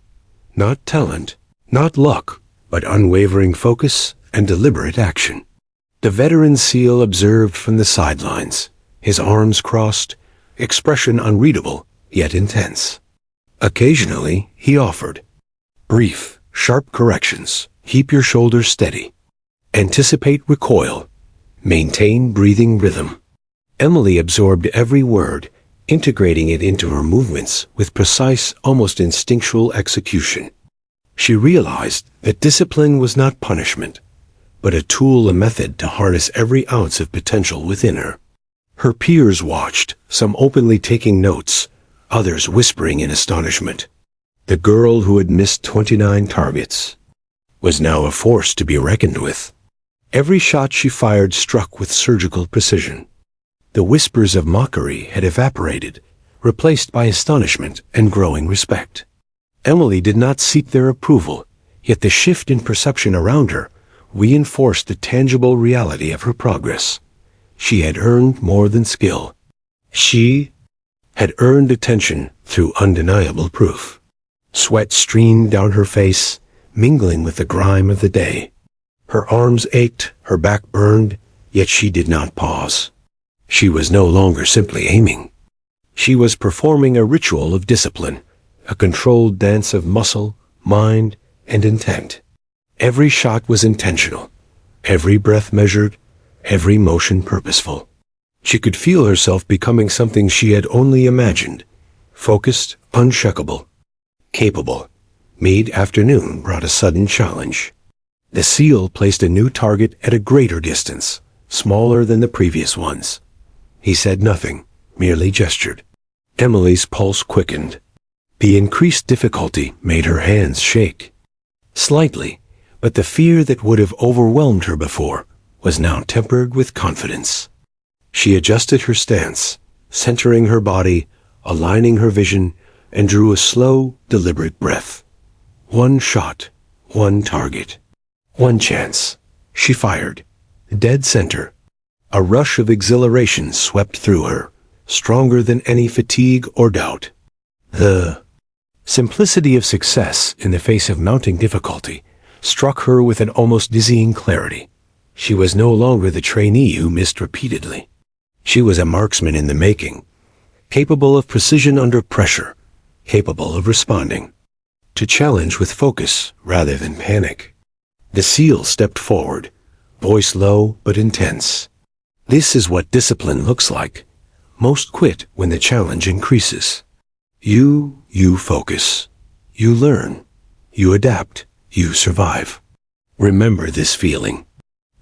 Not talent, not luck, but unwavering focus and deliberate action. The veteran SEAL observed from the sidelines, his arms crossed, expression unreadable, yet intense. Occasionally, he offered brief, sharp corrections. Keep your shoulders steady. Anticipate recoil. Maintain breathing rhythm. Emily absorbed every word, integrating it into her movements with precise, almost instinctual execution. She realized that discipline was not punishment, but a tool, a method to harness every ounce of potential within her. Her peers watched, some openly taking notes, others whispering in astonishment. The girl who had missed 29 targets was now a force to be reckoned with. Every shot she fired struck with surgical precision. The whispers of mockery had evaporated, replaced by astonishment and growing respect. Emily did not seek their approval, yet the shift in perception around her reinforced the tangible reality of her progress. She had earned more than skill. She had earned attention through undeniable proof. Sweat streamed down her face, mingling with the grime of the day. Her arms ached, her back burned, yet she did not pause. She was no longer simply aiming. She was performing a ritual of discipline, a controlled dance of muscle, mind, and intent. Every shot was intentional, every breath measured, every motion purposeful. She could feel herself becoming something she had only imagined, focused, unshakable, capable. Mid-afternoon brought a sudden challenge. The SEAL placed a new target at a greater distance, smaller than the previous ones. He said nothing, merely gestured. Emily's pulse quickened. The increased difficulty made her hands shake. Slightly, but the fear that would have overwhelmed her before was now tempered with confidence. She adjusted her stance, centering her body, aligning her vision, and drew a slow, deliberate breath. One shot, one target, one chance. She fired. Dead center. A rush of exhilaration swept through her, stronger than any fatigue or doubt. The simplicity of success in the face of mounting difficulty struck her with an almost dizzying clarity. She was no longer the trainee who missed repeatedly. She was a marksman in the making, capable of precision under pressure, capable of responding to challenge with focus rather than panic. The SEAL stepped forward, voice low but intense. This is what discipline looks like. Most quit when the challenge increases. You focus. You learn. You adapt. You survive. Remember this feeling.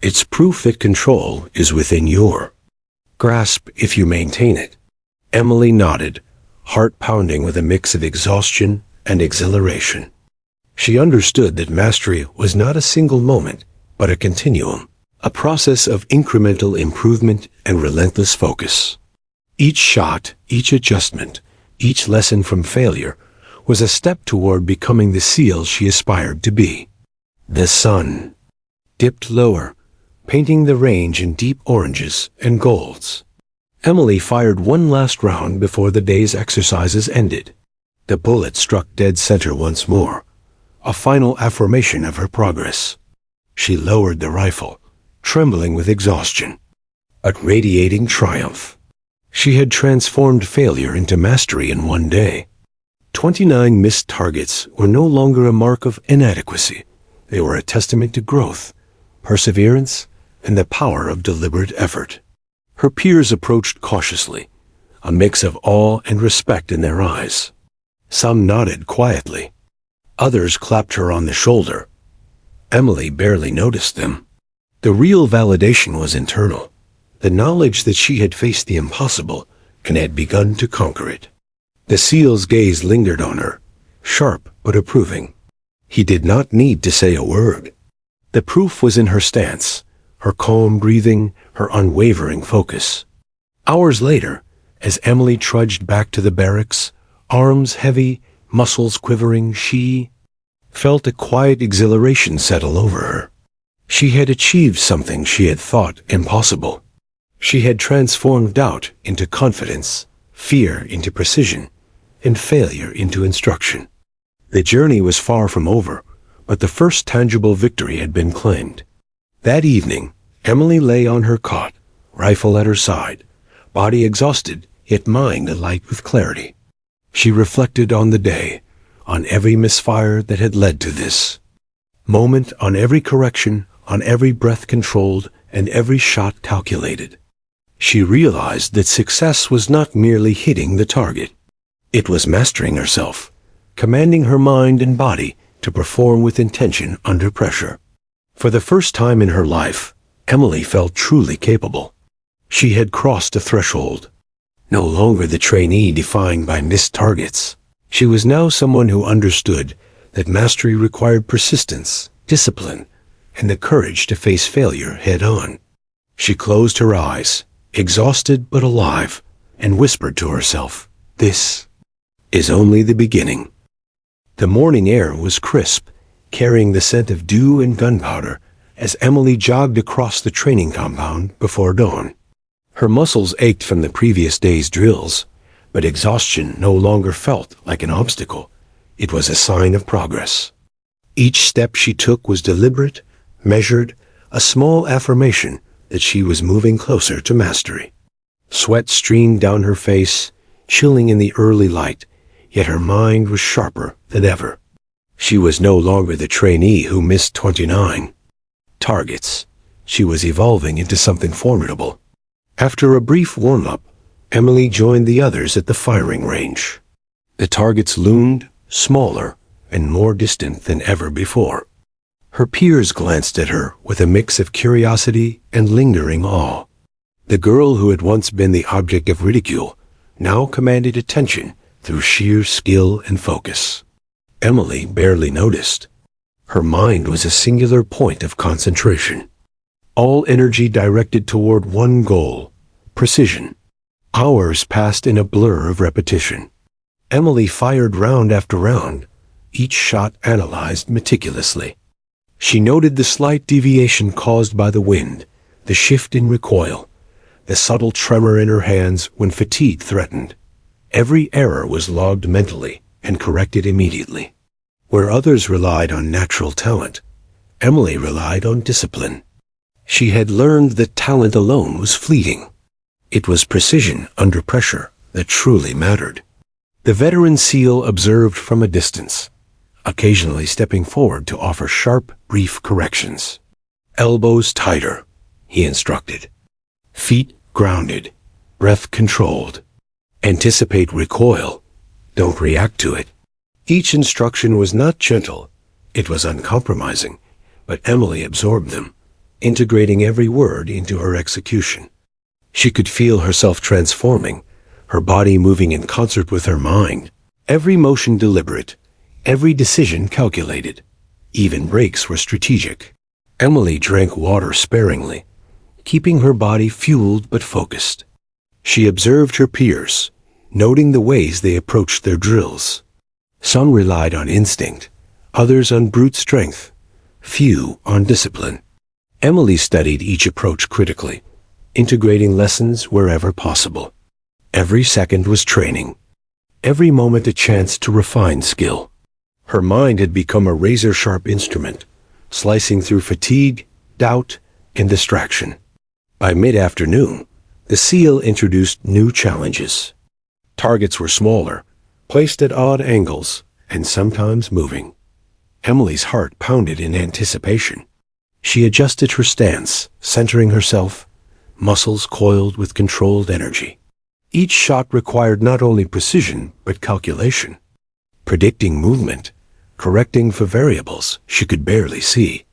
It's proof that control is within your grasp if you maintain it. Emily nodded, heart pounding with a mix of exhaustion and exhilaration. She understood that mastery was not a single moment, but a continuum, a process of incremental improvement and relentless focus. Each shot, each adjustment, each lesson from failure was a step toward becoming the SEAL she aspired to be. The sun dipped lower, painting the range in deep oranges and golds. Emily fired one last round before the day's exercises ended. The bullet struck dead center once more, a final affirmation of her progress. She lowered the rifle, trembling with exhaustion, but radiating triumph. She had transformed failure into mastery in one day. 29 missed targets were no longer a mark of inadequacy. They were a testament to growth, perseverance, and the power of deliberate effort. Her peers approached cautiously, a mix of awe and respect in their eyes. Some nodded quietly. Others clapped her on the shoulder. Emily barely noticed them. The real validation was internal, the knowledge that she had faced the impossible and had begun to conquer it. The SEAL's gaze lingered on her, sharp but approving. He did not need to say a word. The proof was in her stance, her calm breathing, her unwavering focus. Hours later, as Emily trudged back to the barracks, arms heavy, muscles quivering, she felt a quiet exhilaration settle over her. She had achieved something she had thought impossible. She had transformed doubt into confidence, fear into precision, and failure into instruction. The journey was far from over, but the first tangible victory had been claimed. That evening, Emily lay on her cot, rifle at her side, body exhausted, yet mind alight with clarity. She reflected on the day, on every misfire that had led to this moment, on every correction, on every breath controlled, and every shot calculated. She realized that success was not merely hitting the target. It was mastering herself, commanding her mind and body to perform with intention under pressure. For the first time in her life, Emily felt truly capable. She had crossed a threshold. No longer the trainee defined by missed targets. She was now someone who understood that mastery required persistence, discipline, and the courage to face failure head-on. She closed her eyes, exhausted but alive, and whispered to herself, "This is only the beginning." The morning air was crisp, carrying the scent of dew and gunpowder as Emily jogged across the training compound before dawn. Her muscles ached from the previous day's drills, but exhaustion no longer felt like an obstacle. It was a sign of progress. Each step she took was deliberate, measured, a small affirmation that she was moving closer to mastery. Sweat streamed down her face, chilling in the early light, yet her mind was sharper than ever. She was no longer the trainee who missed 29 targets. She was evolving into something formidable. After a brief warm-up, Emily joined the others at the firing range. The targets loomed, smaller, and more distant than ever before. Her peers glanced at her with a mix of curiosity and lingering awe. The girl who had once been the object of ridicule now commanded attention through sheer skill and focus. Emily barely noticed. Her mind was a singular point of concentration. All energy directed toward one goal, precision. Hours passed in a blur of repetition. Emily fired round after round, each shot analyzed meticulously. She noted the slight deviation caused by the wind, the shift in recoil, the subtle tremor in her hands when fatigue threatened. Every error was logged mentally and corrected immediately. Where others relied on natural talent, Emily relied on discipline. She had learned that talent alone was fleeting. It was precision under pressure that truly mattered. The veteran SEAL observed from a distance, occasionally stepping forward to offer sharp, brief corrections. Elbows tighter, he instructed. Feet grounded, breath controlled. Anticipate recoil, don't react to it. Each instruction was not gentle, it was uncompromising, but Emily absorbed them, integrating every word into her execution. She could feel herself transforming, her body moving in concert with her mind, every motion deliberate, every decision calculated. Even breaks were strategic. Emily drank water sparingly, keeping her body fueled but focused. She observed her peers, noting the ways they approached their drills. Some relied on instinct, others on brute strength, few on discipline. Emily studied each approach critically, integrating lessons wherever possible. Every second was training, every moment a chance to refine skill. Her mind had become a razor-sharp instrument, slicing through fatigue, doubt, and distraction. By mid-afternoon, the SEAL introduced new challenges. Targets were smaller, placed at odd angles, and sometimes moving. Emily's heart pounded in anticipation. She adjusted her stance, centering herself, muscles coiled with controlled energy. Each shot required not only precision, but calculation. Predicting movement, correcting for variables she could barely see.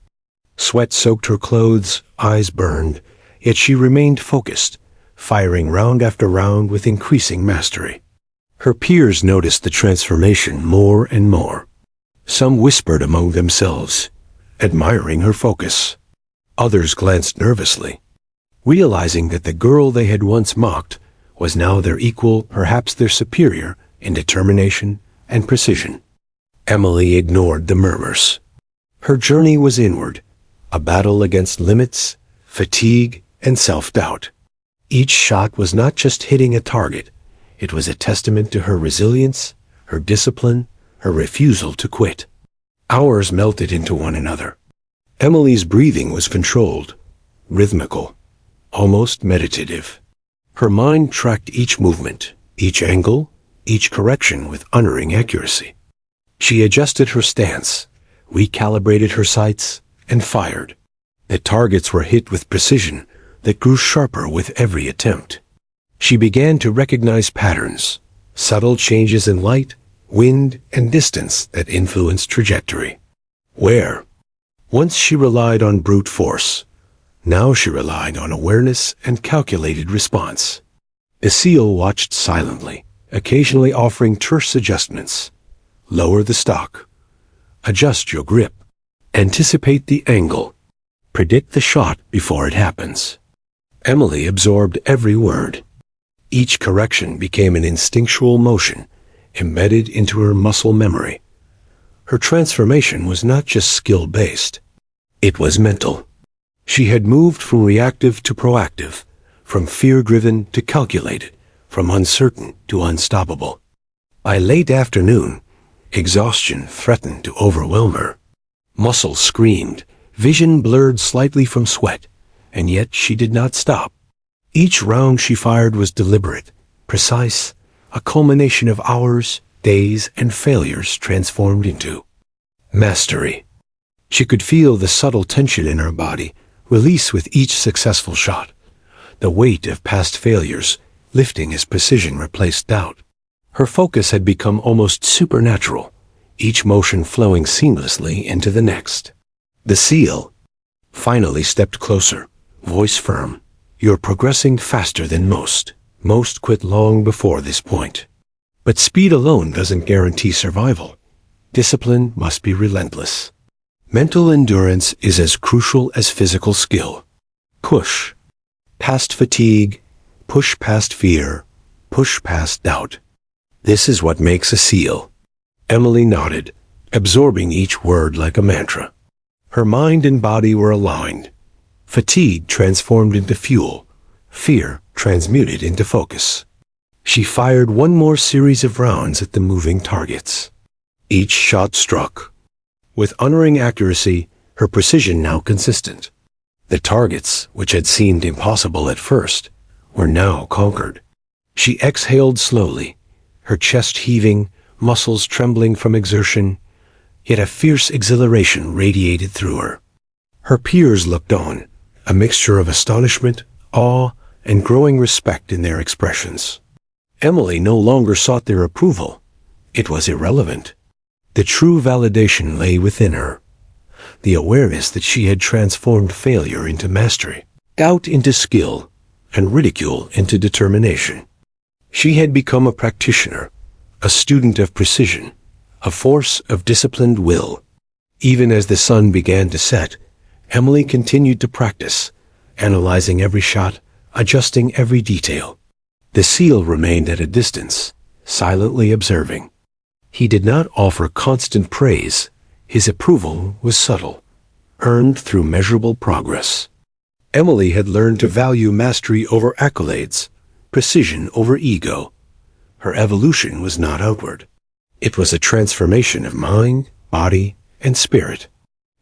Sweat soaked her clothes, eyes burned, yet she remained focused, firing round after round with increasing mastery. Her peers noticed the transformation more and more. Some whispered among themselves, admiring her focus. Others glanced nervously, realizing that the girl they had once mocked was now their equal, perhaps their superior, in determination and precision. Emily ignored the murmurs. Her journey was inward, a battle against limits, fatigue, and self-doubt. Each shot was not just hitting a target, it was a testament to her resilience, her discipline, her refusal to quit. Hours melted into one another. Emily's breathing was controlled, rhythmical, almost meditative. Her mind tracked each movement, each angle, each correction with unerring accuracy. She adjusted her stance, recalibrated her sights, and fired. The targets were hit with precision that grew sharper with every attempt. She began to recognize patterns, subtle changes in light, wind, and distance that influenced trajectory. Where? Once she relied on brute force. Now she relied on awareness and calculated response. The SEAL watched silently, occasionally offering terse adjustments. Lower the stock. Adjust your grip. Anticipate the angle. Predict the shot before it happens. Emily absorbed every word. Each correction became an instinctual motion, embedded into her muscle memory. Her transformation was not just skill-based. It was mental. She had moved from reactive to proactive, from fear-driven to calculated, from uncertain to unstoppable. By late afternoon, exhaustion threatened to overwhelm her. Muscles screamed, vision blurred slightly from sweat, and yet she did not stop. Each round she fired was deliberate, precise, a culmination of hours, days, and failures transformed into mastery. She could feel the subtle tension in her body release with each successful shot, the weight of past failures lifting as precision replaced doubt. Her focus had become almost supernatural, each motion flowing seamlessly into the next. The SEAL finally stepped closer, voice firm. You're progressing faster than most. Most quit long before this point. But speed alone doesn't guarantee survival. Discipline must be relentless. Mental endurance is as crucial as physical skill. Push past fatigue, push past fear, push past doubt. This is what makes a SEAL. Emily nodded, absorbing each word like a mantra. Her mind and body were aligned. Fatigue transformed into fuel. Fear transmuted into focus. She fired one more series of rounds at the moving targets. Each shot struck. With unerring accuracy, her precision now consistent. The targets, which had seemed impossible at first, were now conquered. She exhaled slowly, her chest heaving, muscles trembling from exertion, yet a fierce exhilaration radiated through her. Her peers looked on, a mixture of astonishment, awe, and growing respect in their expressions. Emily no longer sought their approval. It was irrelevant. The true validation lay within her. The awareness that she had transformed failure into mastery, doubt into skill, and ridicule into determination. She had become a practitioner, a student of precision, a force of disciplined will. Even as the sun began to set, Emily continued to practice, analyzing every shot, adjusting every detail. The seal remained at a distance, silently observing. He did not offer constant praise. His approval was subtle, earned through measurable progress. Emily had learned to value mastery over accolades, precision over ego. Her evolution was not outward. It was a transformation of mind, body, and spirit.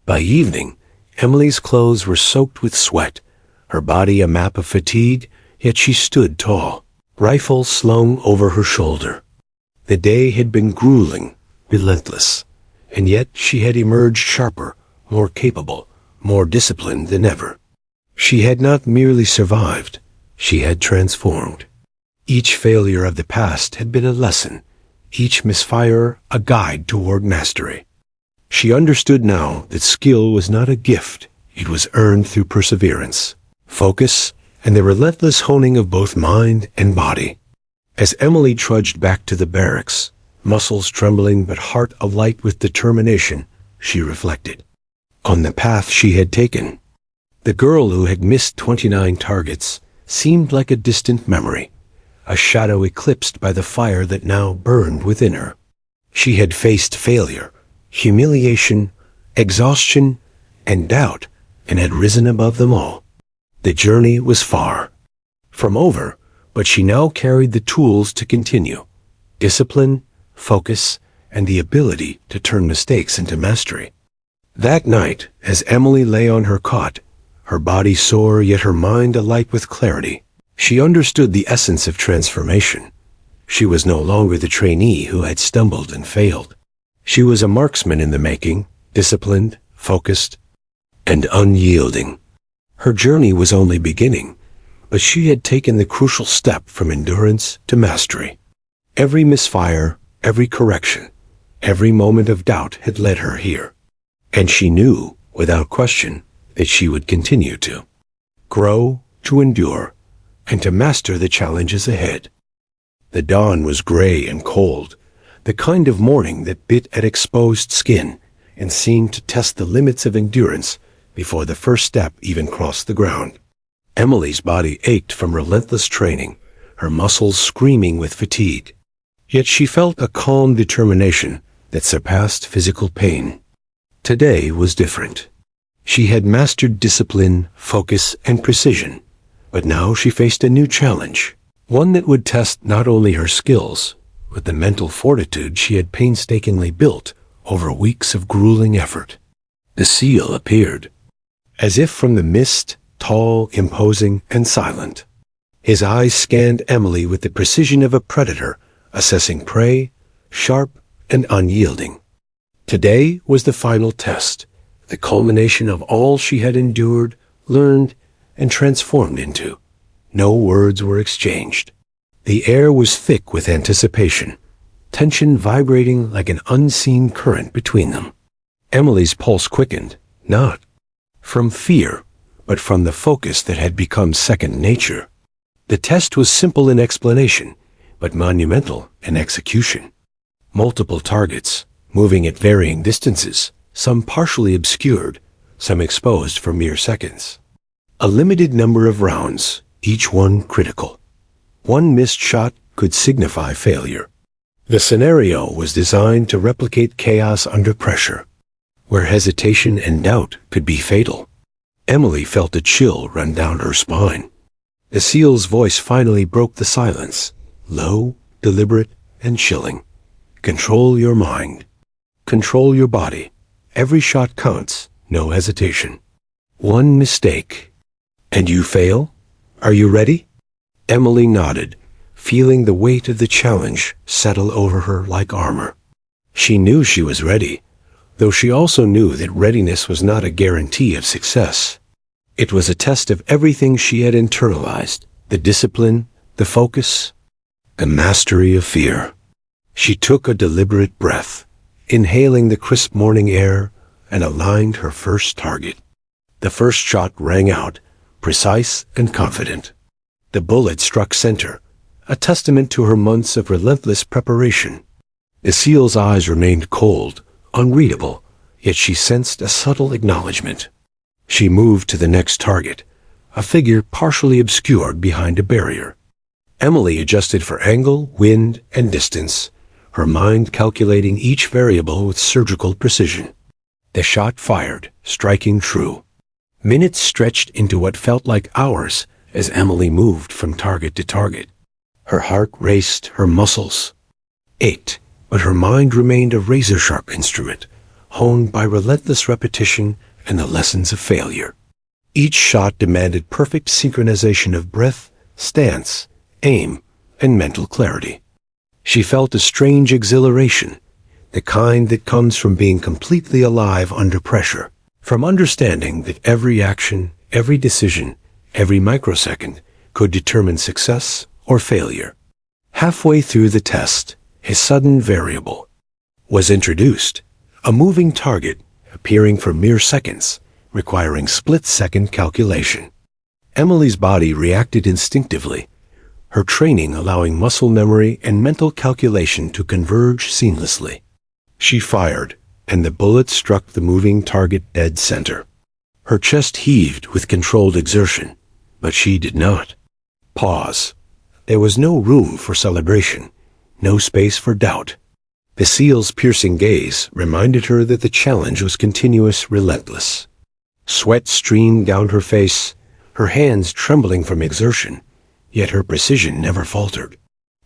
By evening, Emily's clothes were soaked with sweat, her body a map of fatigue, yet she stood tall, rifle slung over her shoulder. The day had been grueling, relentless, and yet she had emerged sharper, more capable, more disciplined than ever. She had not merely survived, she had transformed. Each failure of the past had been a lesson, each misfire a guide toward mastery. She understood now that skill was not a gift, it was earned through perseverance, focus, and the relentless honing of both mind and body. As Emily trudged back to the barracks, muscles trembling but heart alight with determination, she reflected on the path she had taken. The girl who had missed 29 targets seemed like a distant memory, a shadow eclipsed by the fire that now burned within her. She had faced failure, humiliation, exhaustion, and doubt, and had risen above them all. The journey was far from over, but she now carried the tools to continue: discipline, focus, and the ability to turn mistakes into mastery. That night, as Emily lay on her cot, her body sore yet her mind alight with clarity, she understood the essence of transformation. She was no longer the trainee who had stumbled and failed. She was a marksman in the making, disciplined, focused, and unyielding. Her journey was only beginning, but she had taken the crucial step from endurance to mastery. Every misfire, every correction, every moment of doubt had led her here. And she knew, without question, that she would continue to grow, to endure, and to master the challenges ahead. The dawn was gray and cold, the kind of morning that bit at exposed skin and seemed to test the limits of endurance before the first step even crossed the ground. Emily's body ached from relentless training, her muscles screaming with fatigue. Yet she felt a calm determination that surpassed physical pain. Today was different. She had mastered discipline, focus, and precision, but now she faced a new challenge, one that would test not only her skills, but the mental fortitude she had painstakingly built over weeks of grueling effort. The seal appeared, as if from the mist, tall, imposing, and silent. His eyes scanned Emily with the precision of a predator, assessing prey, sharp and unyielding. Today was the final test, the culmination of all she had endured, learned, and transformed into. No words were exchanged. The air was thick with anticipation, tension vibrating like an unseen current between them. Emily's pulse quickened, not from fear, but from the focus that had become second nature. The test was simple in explanation, but monumental in execution. Multiple targets, moving at varying distances, some partially obscured, some exposed for mere seconds. A limited number of rounds, each one critical. One missed shot could signify failure. The scenario was designed to replicate chaos under pressure. where hesitation and doubt could be fatal. Emily felt a chill run down her spine. The SEAL's voice finally broke the silence, low, deliberate, and chilling. Control your mind. Control your body. Every shot counts, no hesitation. One mistake, and you fail? Are you ready? Emily nodded, feeling the weight of the challenge settle over her like armor. She knew she was ready, though she also knew that readiness was not a guarantee of success. It was a test of everything she had internalized, the discipline, the focus, the mastery of fear. She took a deliberate breath, inhaling the crisp morning air, and aligned her first target. The first shot rang out, precise and confident. The bullet struck center, a testament to her months of relentless preparation. The SEAL's eyes remained cold, unreadable, yet she sensed a subtle acknowledgement. She moved to the next target, a figure partially obscured behind a barrier. Emily adjusted for angle, wind, and distance, her mind calculating each variable with surgical precision. The shot fired, striking true. Minutes stretched into what felt like hours as Emily moved from target to target. Her heart raced, her muscles ached, but her mind remained a razor-sharp instrument, honed by relentless repetition and the lessons of failure. Each shot demanded perfect synchronization of breath, stance, aim, and mental clarity. She felt a strange exhilaration, the kind that comes from being completely alive under pressure, from understanding that every action, every decision, every microsecond could determine success or failure. Halfway through the test, a sudden variable was introduced, a moving target appearing for mere seconds, requiring split-second calculation. Emily's body reacted instinctively, her training allowing muscle memory and mental calculation to converge seamlessly. She fired, and the bullet struck the moving target dead center. Her chest heaved with controlled exertion, but she did not pause. There was no room for celebration, no space for doubt. The SEAL's piercing gaze reminded her that the challenge was continuous, relentless. Sweat streamed down her face, her hands trembling from exertion, yet her precision never faltered.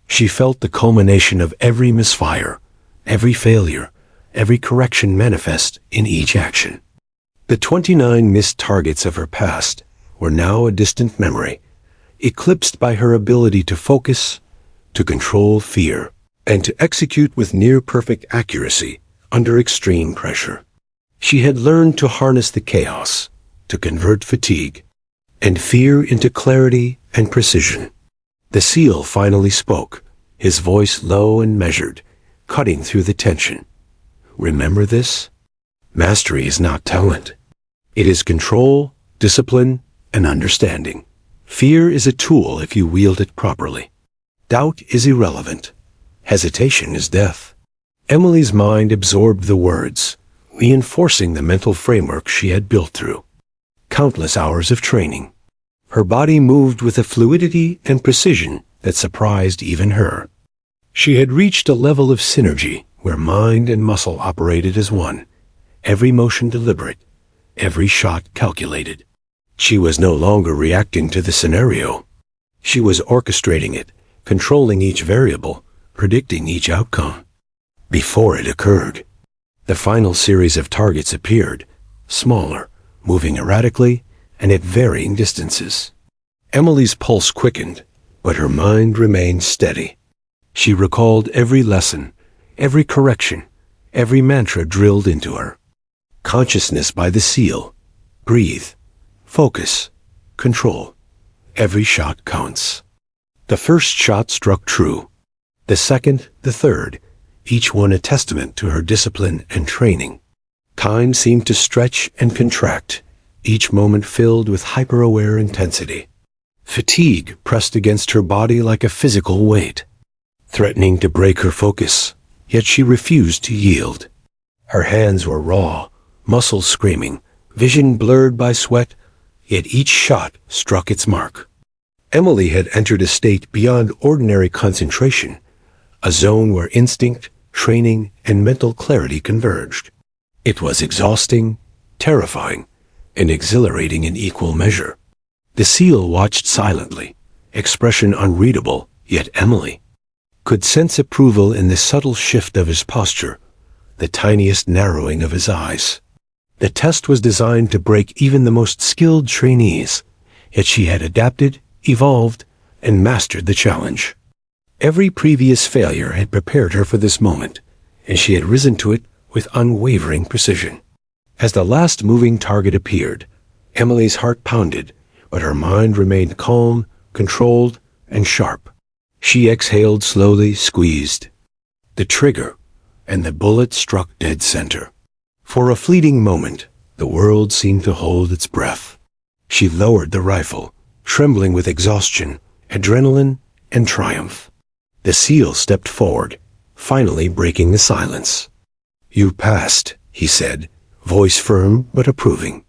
She felt the culmination of every misfire, every failure, every correction manifest in each action. The 29 missed targets of her past were now a distant memory, eclipsed by her ability to focus, to control fear, and to execute with near-perfect accuracy under extreme pressure. She had learned to harness the chaos, to convert fatigue and fear into clarity and precision. The SEAL finally spoke, his voice low and measured, cutting through the tension. Remember this? Mastery is not talent. It is control, discipline, and understanding. Fear is a tool if you wield it properly. Doubt is irrelevant. Hesitation is death. Emily's mind absorbed the words, reinforcing the mental framework she had built through countless hours of training. Her body moved with a fluidity and precision that surprised even her. She had reached a level of synergy where mind and muscle operated as one, every motion deliberate, every shot calculated. She was no longer reacting to the scenario. She was orchestrating it, controlling each variable, predicting each outcome. Before it occurred, the final series of targets appeared, smaller, moving erratically, and at varying distances. Emily's pulse quickened, but her mind remained steady. She recalled every lesson, every correction, every mantra drilled into her. Consciousness by the SEAL. Breathe. Focus. Control. Every shot counts. The first shot struck true. The second, the third, each one a testament to her discipline and training. Time seemed to stretch and contract, each moment filled with hyper-aware intensity. Fatigue pressed against her body like a physical weight, threatening to break her focus, yet she refused to yield. Her hands were raw, muscles screaming, vision blurred by sweat, yet each shot struck its mark. Emily had entered a state beyond ordinary concentration, a zone where instinct, training, and mental clarity converged. It was exhausting, terrifying, and exhilarating in equal measure. The seal watched silently, expression unreadable, yet Emily could sense approval in the subtle shift of his posture, the tiniest narrowing of his eyes. The test was designed to break even the most skilled trainees, yet she had adapted, evolved, and mastered the challenge. Every previous failure had prepared her for this moment, and she had risen to it with unwavering precision. As the last moving target appeared, Emily's heart pounded, but her mind remained calm, controlled, and sharp. She exhaled slowly, squeezed the trigger, and the bullet struck dead center. For a fleeting moment, the world seemed to hold its breath. She lowered the rifle, trembling with exhaustion, adrenaline, and triumph. The seal stepped forward, finally breaking the silence. "You passed," he said, voice firm but approving.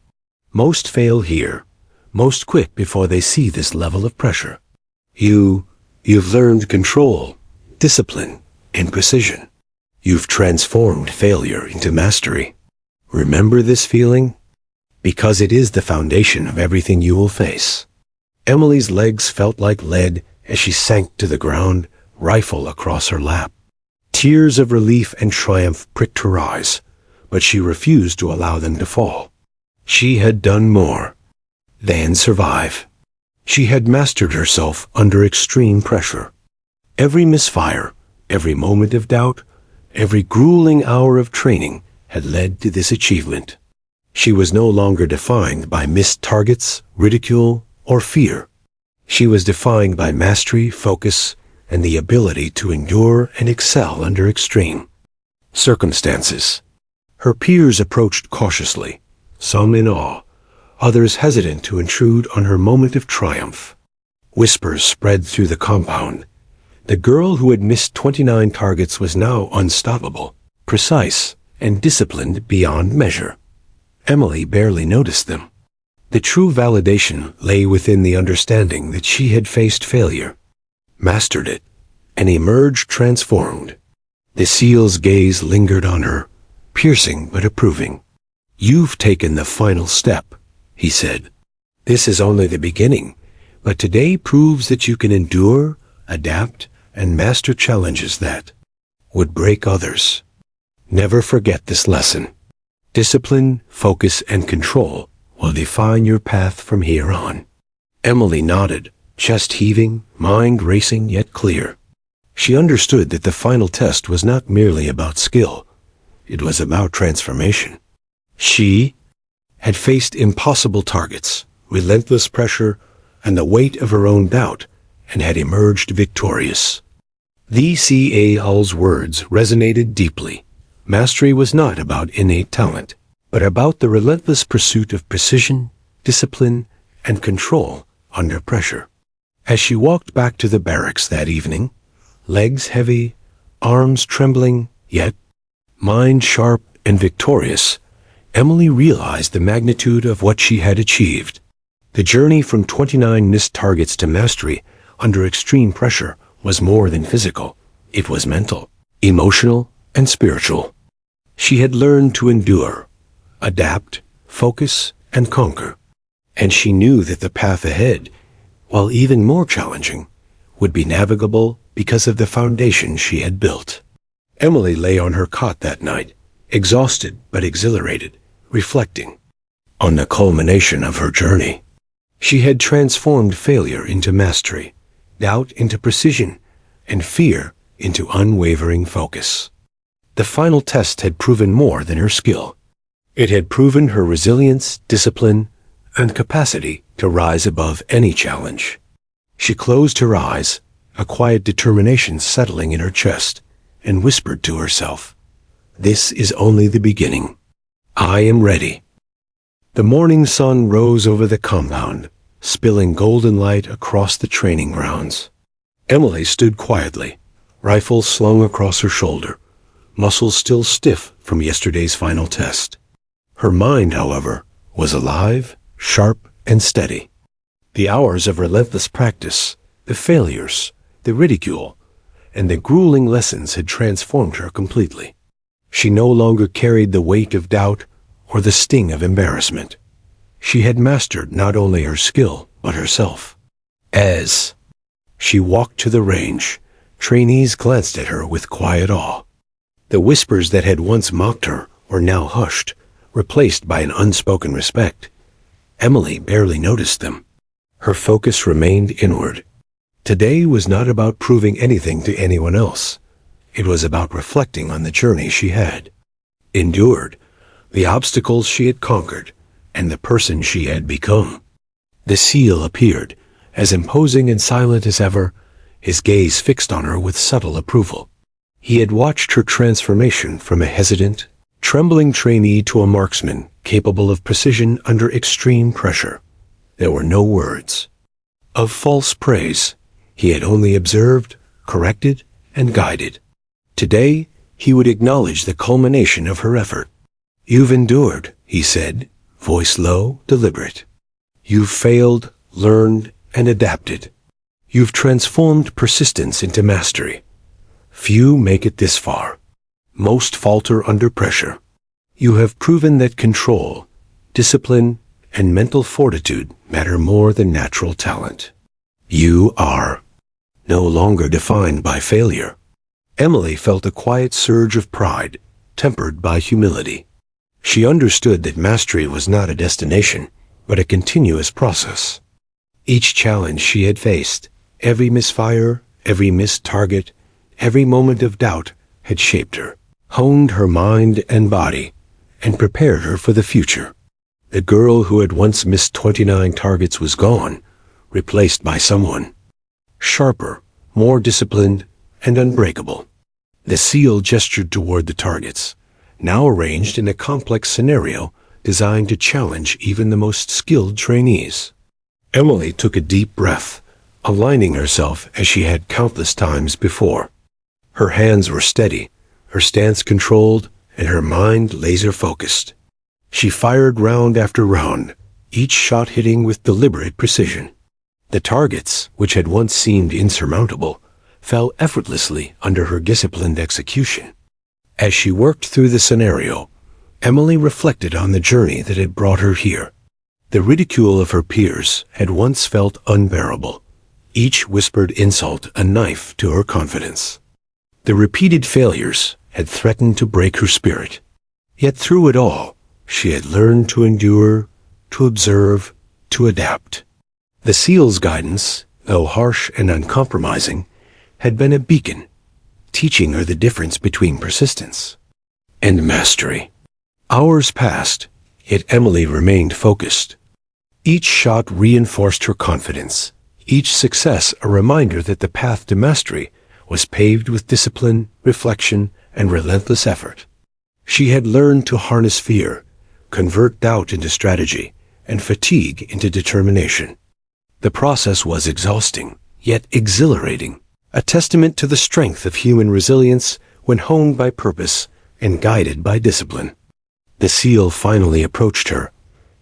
"Most fail here. Most quit before they see this level of pressure. You've learned control, discipline, and precision. You've transformed failure into mastery. Remember this feeling? Because it is the foundation of everything you will face." Emily's legs felt like lead as she sank to the ground, rifle across her lap. Tears of relief and triumph pricked her eyes, but she refused to allow them to fall. She had done more than survive. She had mastered herself under extreme pressure. Every misfire, every moment of doubt, every grueling hour of training had led to this achievement. She was no longer defined by missed targets, ridicule, or fear. She was defined by mastery, focus, and the ability to endure and excel under extreme circumstances. Her peers approached cautiously, some in awe, others hesitant to intrude on her moment of triumph. Whispers spread through the compound. The girl who had missed 29 targets was now unstoppable, precise, and disciplined beyond measure. Emily barely noticed them. The true validation lay within the understanding that she had faced failure, mastered it, and emerged transformed. The seal's gaze lingered on her, piercing but approving. "You've taken the final step," he said. "This is only the beginning, but today proves that you can endure, adapt, and master challenges that would break others. Never forget this lesson. Discipline, focus, and control will define your path from here on." Emily nodded, chest heaving, mind racing yet clear. She understood that the final test was not merely about skill. It was about transformation. She had faced impossible targets, relentless pressure, and the weight of her own doubt, and had emerged victorious. The C.A. Hull's words resonated deeply. Mastery was not about innate talent, but about the relentless pursuit of precision, discipline, and control under pressure. As she walked back to the barracks that evening, legs heavy, arms trembling, yet mind sharp and victorious, Emily realized the magnitude of what she had achieved. The journey from 29 missed targets to mastery under extreme pressure was more than physical. It was mental, emotional, and spiritual. She had learned to endure, adapt, focus, and conquer. And she knew that the path ahead, while even more challenging, would be navigable because of the foundation she had built. Emily lay on her cot that night, exhausted but exhilarated, reflecting on the culmination of her journey. She had transformed failure into mastery, doubt into precision, and fear into unwavering focus. The final test had proven more than her skill. It had proven her resilience, discipline, and capacity to rise above any challenge. She closed her eyes, a quiet determination settling in her chest, and whispered to herself, "This is only the beginning. I am ready." The morning sun rose over the compound, spilling golden light across the training grounds. Emily stood quietly, rifle slung across her shoulder, muscles still stiff from yesterday's final test. Her mind, however, was alive, sharp, and steady. The hours of relentless practice, the failures, the ridicule, and the grueling lessons had transformed her completely. She no longer carried the weight of doubt or the sting of embarrassment. She had mastered not only her skill, but herself. As she walked to the range, trainees glanced at her with quiet awe. The whispers that had once mocked her were now hushed, replaced by an unspoken respect. Emily barely noticed them. Her focus remained inward. Today was not about proving anything to anyone else. It was about reflecting on the journey she had endured, the obstacles she had conquered, and the person she had become. The seal appeared, as imposing and silent as ever, his gaze fixed on her with subtle approval. He had watched her transformation from a hesitant, trembling trainee to a marksman capable of precision under extreme pressure. There were no words of false praise. He had only observed, corrected, and guided. Today, he would acknowledge the culmination of her effort. "You've endured," he said, voice low, deliberate. "You've failed, learned, and adapted. You've transformed persistence into mastery. Few make it this far. Most falter under pressure. You have proven that control, discipline, and mental fortitude matter more than natural talent. You are no longer defined by failure." Emily felt a quiet surge of pride, tempered by humility. She understood that mastery was not a destination, but a continuous process. Each challenge she had faced, every misfire, every missed target, every moment of doubt had shaped her, honed her mind and body, and prepared her for the future. The girl who had once missed 29 targets was gone, replaced by someone sharper, more disciplined, and unbreakable. The seal gestured toward the targets, now arranged in a complex scenario designed to challenge even the most skilled trainees. Emily took a deep breath, aligning herself as she had countless times before. Her hands were steady, her stance controlled, and her mind laser-focused. She fired round after round, each shot hitting with deliberate precision. The targets, which had once seemed insurmountable, fell effortlessly under her disciplined execution. As she worked through the scenario, Emily reflected on the journey that had brought her here. The ridicule of her peers had once felt unbearable. Each whispered insult a knife to her confidence. The repeated failures had threatened to break her spirit. Yet through it all, she had learned to endure, to observe, to adapt. The seal's guidance, though harsh and uncompromising, had been a beacon, teaching her the difference between persistence and mastery. Hours passed, yet Emily remained focused. Each shot reinforced her confidence, each success a reminder that the path to mastery was paved with discipline, reflection, and relentless effort. She had learned to harness fear, convert doubt into strategy, and fatigue into determination. The process was exhausting, yet exhilarating, a testament to the strength of human resilience when honed by purpose and guided by discipline. The seal finally approached her,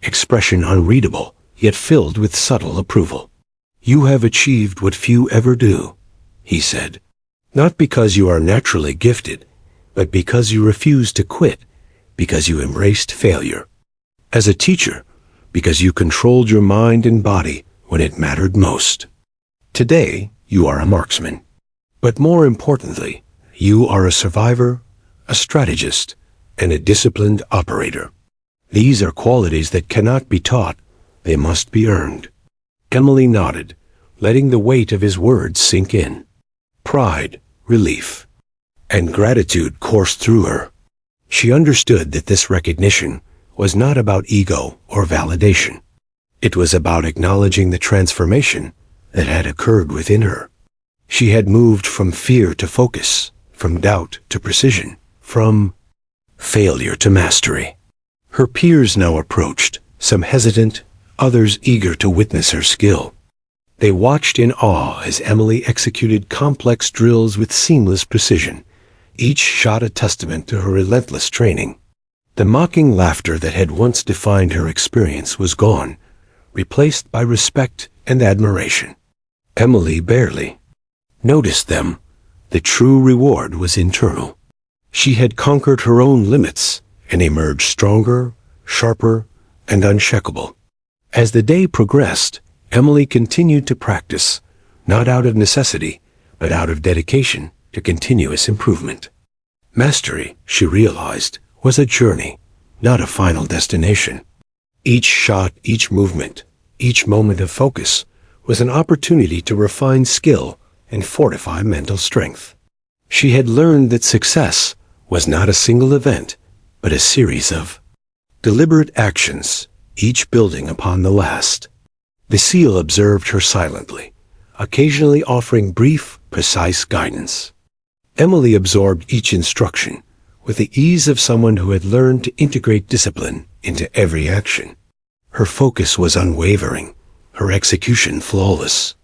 expression unreadable, yet filled with subtle approval. "You have achieved what few ever do," he said. "Not because you are naturally gifted, but because you refused to quit, because you embraced failure. As a teacher, because you controlled your mind and body when it mattered most. Today, you are a marksman. But more importantly, you are a survivor, a strategist, and a disciplined operator. These are qualities that cannot be taught, they must be earned." Emily nodded, letting the weight of his words sink in. Pride, relief, and gratitude coursed through her. She understood that this recognition was not about ego or validation. It was about acknowledging the transformation that had occurred within her. She had moved from fear to focus, from doubt to precision, from failure to mastery. Her peers now approached, some hesitant, others eager to witness her skill. They watched in awe as Emily executed complex drills with seamless precision, each shot a testament to her relentless training. The mocking laughter that had once defined her experience was gone, replaced by respect and admiration. Emily barely noticed them. The true reward was internal. She had conquered her own limits and emerged stronger, sharper, and unshakable. As the day progressed, Emily continued to practice, not out of necessity, but out of dedication to continuous improvement. Mastery, she realized, was a journey, not a final destination. Each shot, each movement, each moment of focus was an opportunity to refine skill and fortify mental strength. She had learned that success was not a single event, but a series of deliberate actions, each building upon the last. The seal observed her silently, occasionally offering brief, precise guidance. Emily absorbed each instruction with the ease of someone who had learned to integrate discipline into every action. Her focus was unwavering, her execution flawless.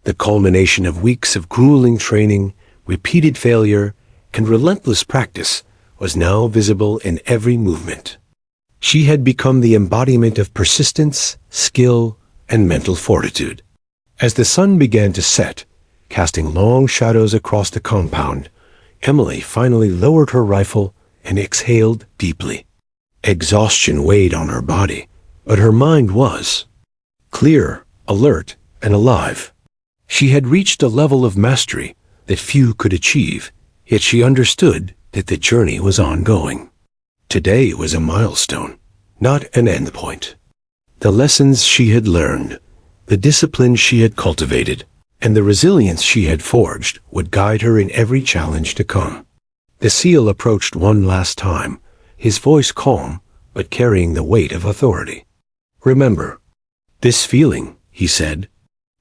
The culmination of weeks of grueling training, repeated failure, and relentless practice was now visible in every movement. She had become the embodiment of persistence, skill, and mental fortitude. As the sun began to set, casting long shadows across the compound, Emily finally lowered her rifle and exhaled deeply. Exhaustion weighed on her body, but her mind was clear, alert, and alive. She had reached a level of mastery that few could achieve, yet she understood that the journey was ongoing. Today was a milestone, not an endpoint. The lessons she had learned, the discipline she had cultivated, and the resilience she had forged would guide her in every challenge to come. The seal approached one last time, his voice calm, but carrying the weight of authority. "Remember this feeling," he said,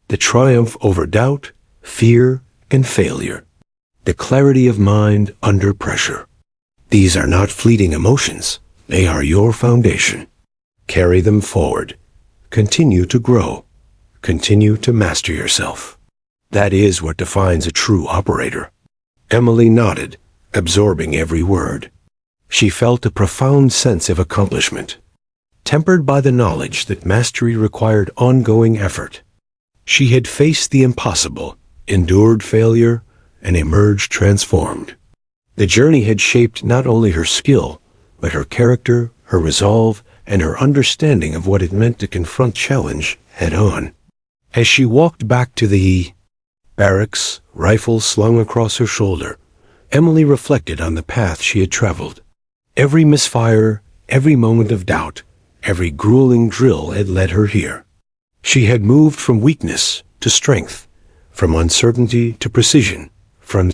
"the triumph over doubt, fear, and failure, the clarity of mind under pressure. These are not fleeting emotions, they are your foundation. Carry them forward. Continue to grow. Continue to master yourself. That is what defines a true operator." Emily nodded, absorbing every word. She felt a profound sense of accomplishment, tempered by the knowledge that mastery required ongoing effort. She had faced the impossible, endured failure, and emerged transformed. The journey had shaped not only her skill, but her character, her resolve, and her understanding of what it meant to confront challenge head-on. As she walked back to the barracks, rifle slung across her shoulder, Emily reflected on the path she had traveled. Every misfire, every moment of doubt, every grueling drill had led her here. She had moved from weakness to strength, from uncertainty to precision, from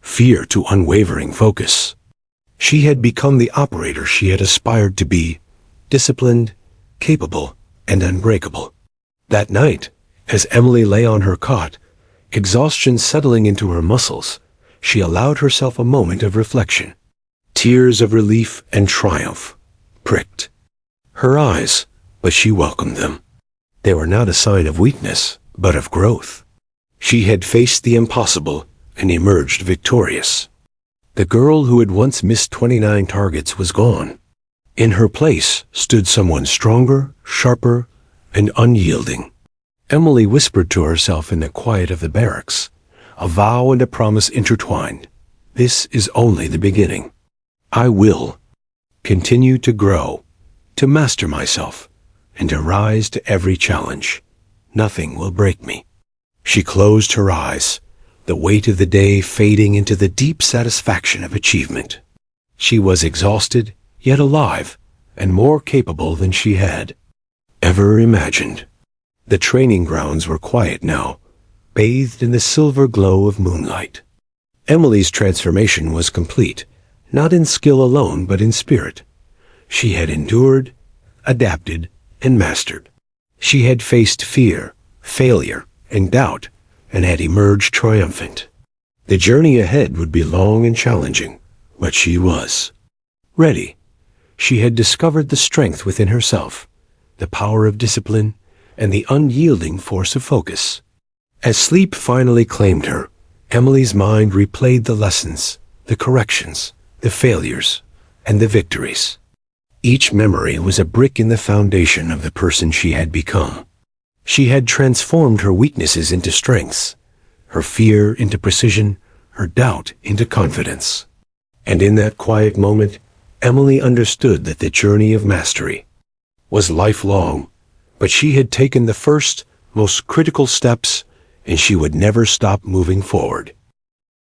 fear to unwavering focus. She had become the operator she had aspired to be, disciplined, capable, and unbreakable. That night, as Emily lay on her cot, exhaustion settling into her muscles, she allowed herself a moment of reflection. Tears of relief and triumph pricked her eyes, but she welcomed them. They were not a sign of weakness, but of growth. She had faced the impossible and emerged victorious. The girl who had once missed 29 targets was gone. In her place stood someone stronger, sharper, and unyielding. Emily whispered to herself in the quiet of the barracks, a vow and a promise intertwined. This is only the beginning. I will continue to grow, to master myself, and to rise to every challenge. Nothing will break me. She closed her eyes, the weight of the day fading into the deep satisfaction of achievement. She was exhausted, yet alive, and more capable than she had ever imagined. The training grounds were quiet now, bathed in the silver glow of moonlight. Emily's transformation was complete, not in skill alone, but in spirit. She had endured, adapted, and mastered. She had faced fear, failure, and doubt, and had emerged triumphant. The journey ahead would be long and challenging, but she was ready. She had discovered the strength within herself, the power of discipline, and the unyielding force of focus. As sleep finally claimed her, Emily's mind replayed the lessons, the corrections, the failures, and the victories. Each memory was a brick in the foundation of the person she had become. She had transformed her weaknesses into strengths, her fear into precision, her doubt into confidence. And in that quiet moment, Emily understood that the journey of mastery was lifelong, but she had taken the first, most critical steps, and she would never stop moving forward.